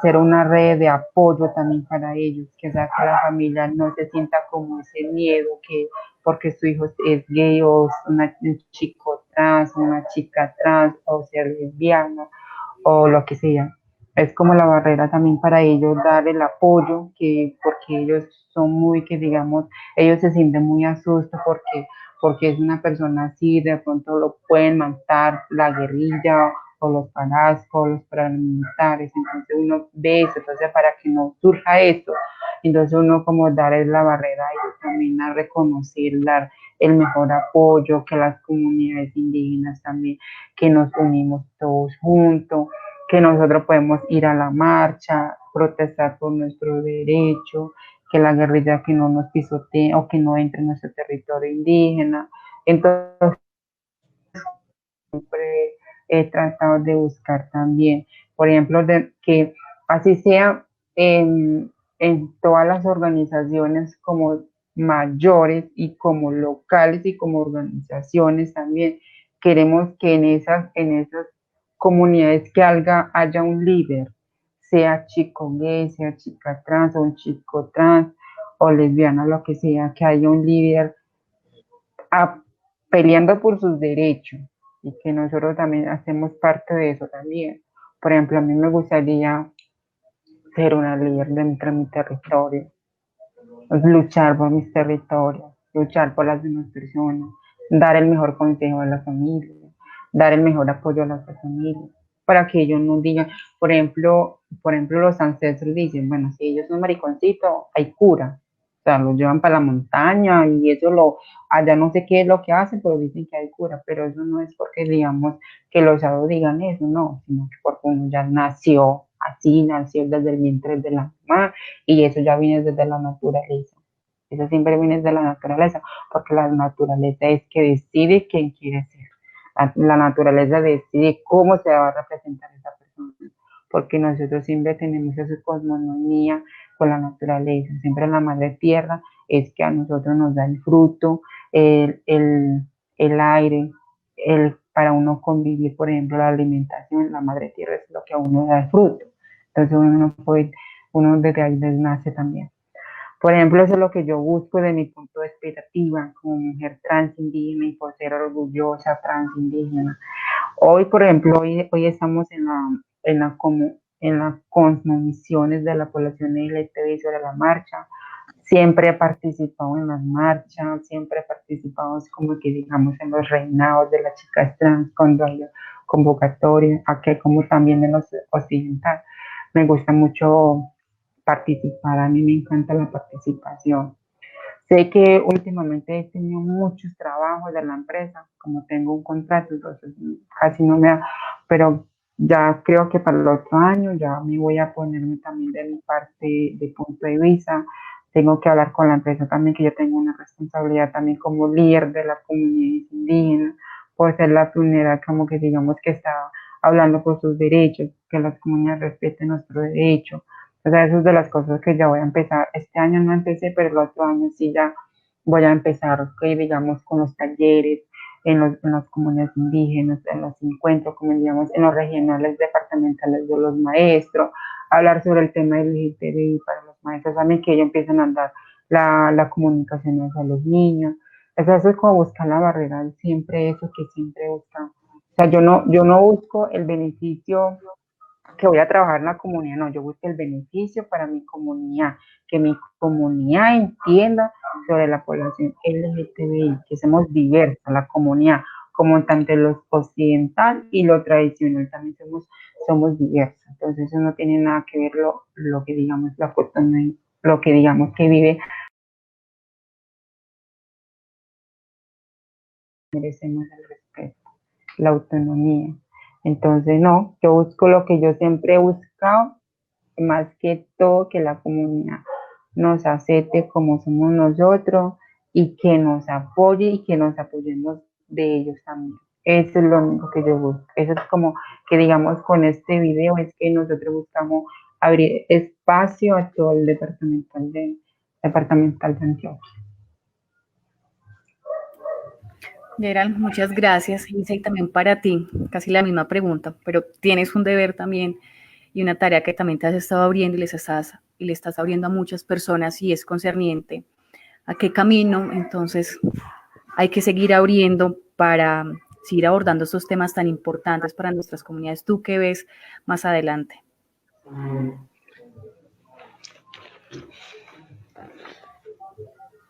ser una red de apoyo también para ellos, que sea que la familia no se sienta como ese miedo que porque su hijo es gay o es un chico trans, una chica trans o ser lesbiana o lo que sea. Es como la barrera también para ellos dar el apoyo, porque ellos son muy, que digamos, ellos se sienten muy asustados porque es una persona así, de pronto lo pueden matar la guerrilla o los palascos, los paramilitares, entonces uno ve eso, entonces para que no surja eso, entonces uno como dar la barrera a ellos también a reconocer, dar el mejor apoyo, que las comunidades indígenas también, que nos unimos todos juntos, que nosotros podemos ir a la marcha, protestar por nuestro derecho, que la guerrilla que no nos pisotee o que no entre en nuestro territorio indígena. Entonces, siempre he tratado de buscar también, por ejemplo, que así sea en todas las organizaciones como mayores y como locales y como organizaciones también, queremos que en esas comunidades que haya un líder, sea chico gay, sea chica trans o un chico trans o lesbiana, lo que sea, que haya un líder a- peleando por sus derechos y que nosotros también hacemos parte de eso también. Por ejemplo, a mí me gustaría ser una líder dentro de mi territorio, luchar por mis territorios, luchar por las demás personas, dar el mejor consejo a la familia, dar el mejor apoyo a las familias, para que ellos no digan, por ejemplo, los ancestros dicen, bueno, si ellos son mariconcitos, hay cura. O sea, los llevan para la montaña y allá no sé qué es lo que hacen, pero dicen que hay cura, pero eso no es porque digamos que los sabios digan eso, no, sino que porque uno ya nació así, nació desde el vientre de la mamá y eso ya viene desde la naturaleza. Eso siempre viene desde la naturaleza, porque la naturaleza es que decide quién quiere ser. La naturaleza decide cómo se va a representar esa persona, porque nosotros siempre tenemos esa cosmogonía con la naturaleza. Siempre la madre tierra es que a nosotros nos da el fruto, el aire, para uno convivir, por ejemplo, la alimentación, la madre tierra es lo que a uno da el fruto. Entonces uno desde ahí nace también. Por ejemplo, eso es lo que yo busco de mi punto de perspectiva como mujer trans indígena y por ser orgullosa trans indígena. Hoy, por ejemplo, hoy estamos en las cosmovisiones de la población LGTBI sobre la marcha. Siempre he participado en las marchas, siempre he participado como que digamos en los reinados de las chicas trans cuando hay convocatorias, aquí como también en los occidentales. Me gusta mucho participar, a mí me encanta la participación. Sé que últimamente he tenido muchos trabajos de la empresa, como tengo un contrato, entonces casi no me da, pero ya creo que para el otro año ya me voy a ponerme también de mi parte de punto de vista. Tengo que hablar con la empresa también, que yo tengo una responsabilidad también como líder de la comunidad indígena, por ser la primera, como que digamos que está hablando por sus derechos, que las comunidades respeten nuestros derechos, O sea, eso es de las cosas que ya voy a empezar. Este año no empecé, pero el otro año sí ya voy a empezar, que digamos, con los talleres en las comunidades indígenas, en los encuentros, como digamos, en los regionales departamentales de los maestros, hablar sobre el tema del LGTBI para los maestros, también que ellos empiecen a dar la comunicación hacia los niños. O sea, eso es como buscar la barrera, siempre eso que siempre buscamos. O sea, yo no busco el beneficio que voy a trabajar en la comunidad, no, yo busco el beneficio para mi comunidad, que mi comunidad entienda sobre la población LGTBI, que somos diversos, la comunidad, como tanto lo occidental y lo tradicional, también somos diversos. Entonces eso no tiene nada que ver lo que digamos la cuestión, lo que digamos que vive, merecemos el respeto, la autonomía. Entonces, no, yo busco lo que yo siempre he buscado, más que todo que la comunidad nos acepte como somos nosotros y que nos apoye y que nos apoyemos de ellos también. Eso es lo único que yo busco. Eso es como que digamos con este video es que nosotros buscamos abrir espacio a todo el departamental de Antioquia. Gerald, muchas gracias. Isa, y también para ti, casi la misma pregunta, pero tienes un deber también y una tarea que también te has estado abriendo y le estás abriendo a muchas personas y es concerniente a qué camino entonces hay que seguir abriendo para seguir abordando estos temas tan importantes para nuestras comunidades. ¿Tú qué ves más adelante?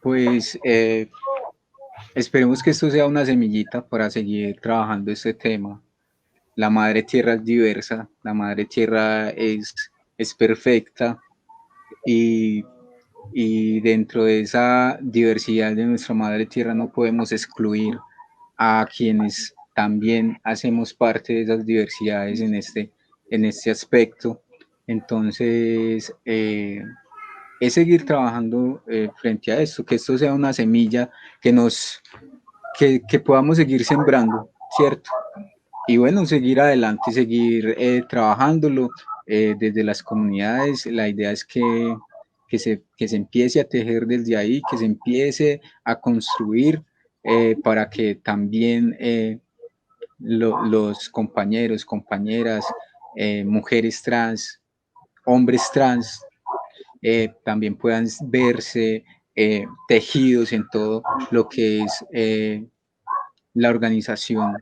Pues esperemos que esto sea una semillita para seguir trabajando este tema. La madre tierra es diversa, la madre tierra es perfecta y dentro de esa diversidad de nuestra madre tierra no podemos excluir a quienes también hacemos parte de esas diversidades en este aspecto. Entonces, es seguir trabajando frente a esto, que esto sea una semilla que podamos seguir sembrando, ¿cierto? Y bueno, seguir adelante, seguir trabajándolo desde las comunidades. La idea es que se empiece a tejer desde ahí, que se empiece a construir para que también los compañeros, compañeras, mujeres trans, hombres trans, también puedan verse tejidos en todo lo que es la organización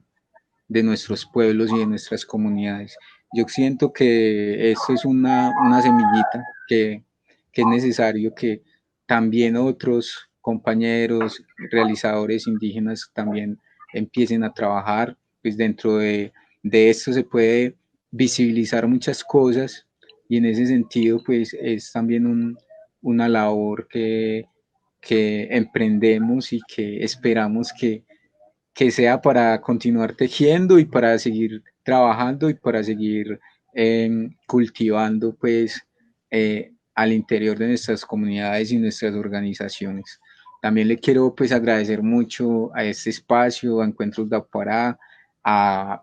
de nuestros pueblos y de nuestras comunidades. Yo siento que esto es una semillita que es necesario que también otros compañeros, realizadores indígenas también empiecen a trabajar, pues dentro de esto se puede visibilizar muchas cosas y en ese sentido pues es también una labor que emprendemos y que esperamos que sea para continuar tejiendo y para seguir trabajando y para seguir cultivando pues al interior de nuestras comunidades y nuestras organizaciones. También le quiero pues agradecer mucho a este espacio, a Encuentros de Apará, a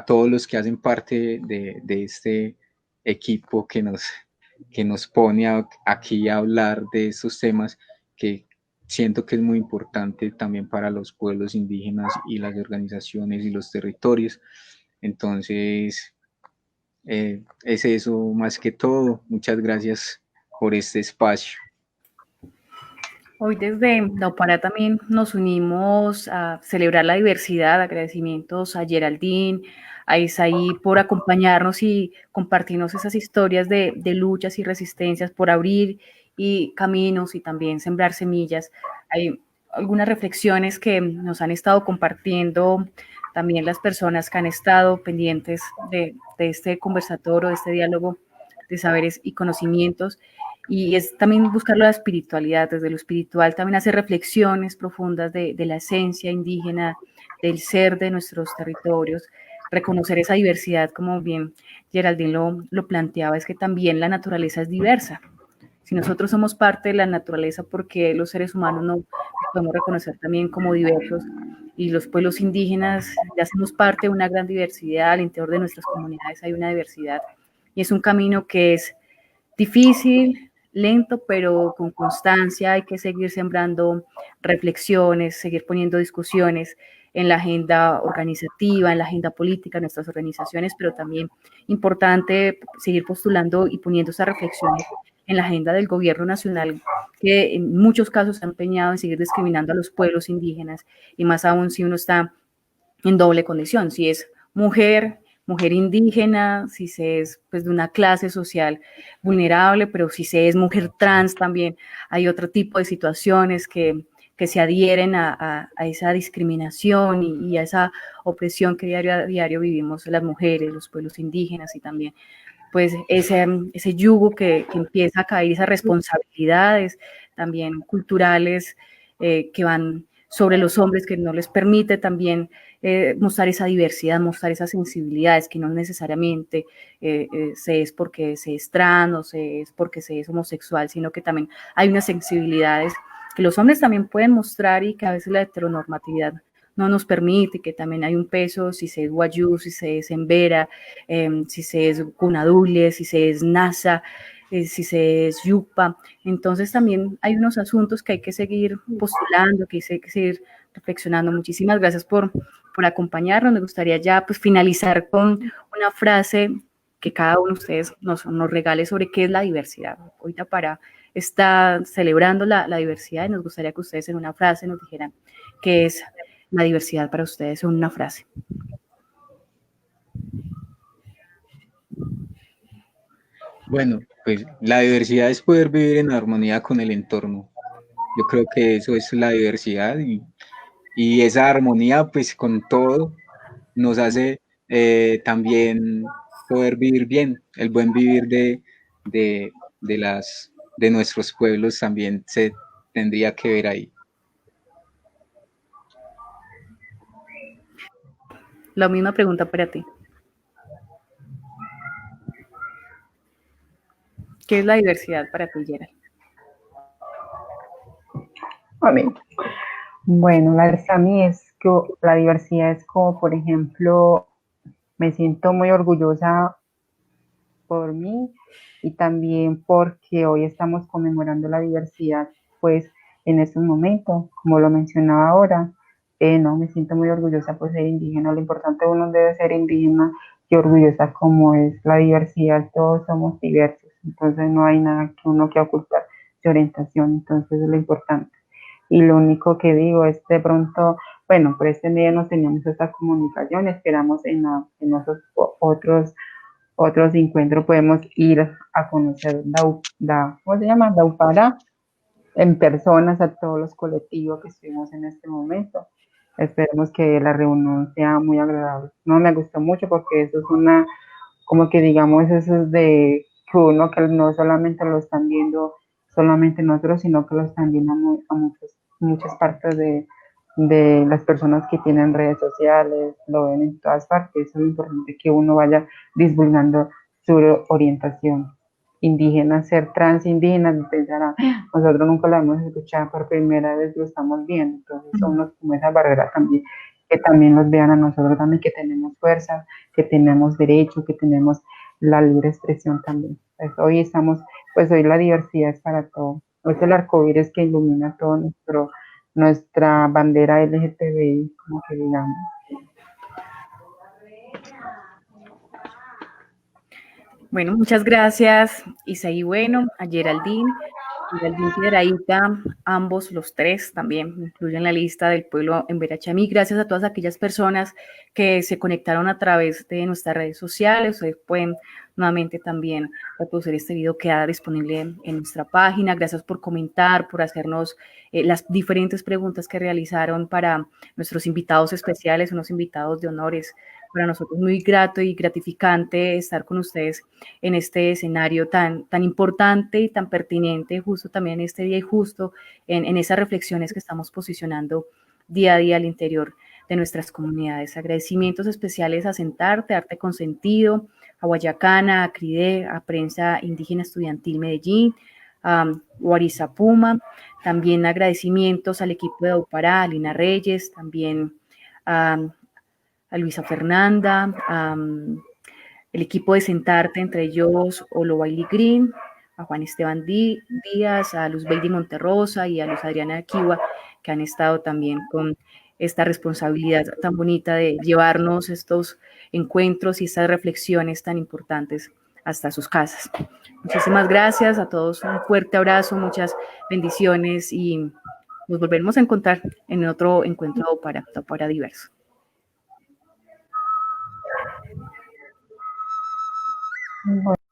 todos los que hacen parte de este equipo que nos pone aquí a hablar de estos temas que siento que es muy importante también para los pueblos indígenas y las organizaciones y los territorios. Entonces, es eso más que todo. Muchas gracias por este espacio. Hoy desde la Opará también nos unimos a celebrar la diversidad, agradecimientos a Geraldine, a Isaí por acompañarnos y compartirnos esas historias de luchas y resistencias, por abrir y caminos y también sembrar semillas. Hay algunas reflexiones que nos han estado compartiendo también las personas que han estado pendientes de este conversatorio, de este diálogo de saberes y conocimientos. Y es también buscar la espiritualidad, desde lo espiritual también hacer reflexiones profundas de la esencia indígena, del ser de nuestros territorios, reconocer esa diversidad, como bien Geraldine lo planteaba, es que también la naturaleza es diversa. Si nosotros somos parte de la naturaleza, ¿por qué los seres humanos no podemos reconocer también como diversos? Y los pueblos indígenas ya somos parte de una gran diversidad, al interior de nuestras comunidades hay una diversidad, y es un camino que es difícil, lento, pero con constancia hay que seguir sembrando reflexiones, seguir poniendo discusiones en la agenda organizativa, en la agenda política, en nuestras organizaciones, pero también importante seguir postulando y poniendo esas reflexiones en la agenda del gobierno nacional, que en muchos casos se ha empeñado en seguir discriminando a los pueblos indígenas, y más aún si uno está en doble condición, si es mujer, mujer indígena, si se es pues, de una clase social vulnerable, pero si se es mujer trans también hay otro tipo de situaciones que se adhieren a esa discriminación y a esa opresión que diario a diario vivimos las mujeres, los pueblos indígenas, y también pues ese yugo que empieza a caer, esas responsabilidades también culturales que van sobre los hombres, que no les permite también mostrar esa diversidad, mostrar esas sensibilidades, que no necesariamente se es porque se es trans o se es porque se es homosexual, sino que también hay unas sensibilidades que los hombres también pueden mostrar y que a veces la heteronormatividad no nos permite, que también hay un peso, si se es guayú, si se es embera, si se es cunadule, si se es nasa, si se es yupa. Entonces también hay unos asuntos que hay que seguir postulando, que hay que seguir reflexionando. Muchísimas gracias por acompañarnos. Me gustaría ya pues finalizar con una frase que cada uno de ustedes nos regale sobre qué es la diversidad. Ahorita para estar celebrando la diversidad, y nos gustaría que ustedes en una frase nos dijeran qué es la diversidad para ustedes en una frase. Bueno, pues la diversidad es poder vivir en armonía con el entorno. Yo creo que eso es la diversidad, y esa armonía pues con todo nos hace también poder vivir bien. El buen vivir de, de nuestros pueblos también se tendría que ver ahí. La misma pregunta para ti. ¿Qué es la diversidad para ti, Gerald? A mí. Bueno, a mí es que la diversidad es como, por ejemplo, me siento muy orgullosa por mí y también porque hoy estamos conmemorando la diversidad, pues en estos momentos, como lo mencionaba ahora, no, me siento muy orgullosa por ser indígena. Lo importante uno debe ser indígena y orgullosa como es la diversidad, todos somos diversos, entonces no hay nada que uno que ocultar de orientación, entonces es lo importante. Y lo único que digo es de pronto, bueno, por este medio no teníamos esta comunicación, esperamos en esos otros encuentros podemos ir a conocer ¿cómo se llama? Daupara en personas, a todos los colectivos que estuvimos en este momento. Esperemos que la reunión sea muy agradable. No me gustó mucho porque eso es como que digamos, eso es de que uno que no solamente lo están viendo solamente nosotros, sino que lo están viendo a muchas partes de las personas que tienen redes sociales, lo ven en todas partes. Eso es lo importante, que uno vaya divulgando su orientación indígena, ser trans indígena, pensará, nosotros nunca lo hemos escuchado, por primera vez lo estamos viendo, entonces son como esa barrera también, que también nos vean a nosotros también, que tenemos fuerza, que tenemos derecho, que tenemos la libre expresión también. Pues hoy la diversidad es para todo. Hoy es el arcoíris que ilumina todo nuestra bandera LGTBI, como que digamos. Bueno, muchas gracias, Isaí Bueno, a Geraldine Piedrahita, ambos los tres también incluyen la lista del pueblo Embera Chamí. Gracias a todas aquellas personas que se conectaron a través de nuestras redes sociales. Ustedes pueden nuevamente también reproducir este video, queda disponible en nuestra página. Gracias por comentar, por hacernos las diferentes preguntas que realizaron para nuestros invitados especiales, unos invitados de honores. Para nosotros muy grato y gratificante estar con ustedes en este escenario tan importante y tan pertinente, justo también en este día y justo en esas reflexiones que estamos posicionando día a día al interior de nuestras comunidades. Agradecimientos especiales a Sentarte, Arte con Sentido, a Guayacana, a CRIDE, a Prensa Indígena Estudiantil Medellín, a Guarizapuma, también agradecimientos al equipo de Aupará, a Lina Reyes, también a Luisa Fernanda, el equipo de Sentarte, entre ellos Olo Bailey Green, a Juan Esteban Díaz, a Luz Bailey Monterrosa y a Luz Adriana Kiwa, que han estado también con esta responsabilidad tan bonita de llevarnos estos encuentros y estas reflexiones tan importantes hasta sus casas. Muchísimas gracias a todos, un fuerte abrazo, muchas bendiciones y nos volveremos a encontrar en otro encuentro para diverso. Bueno.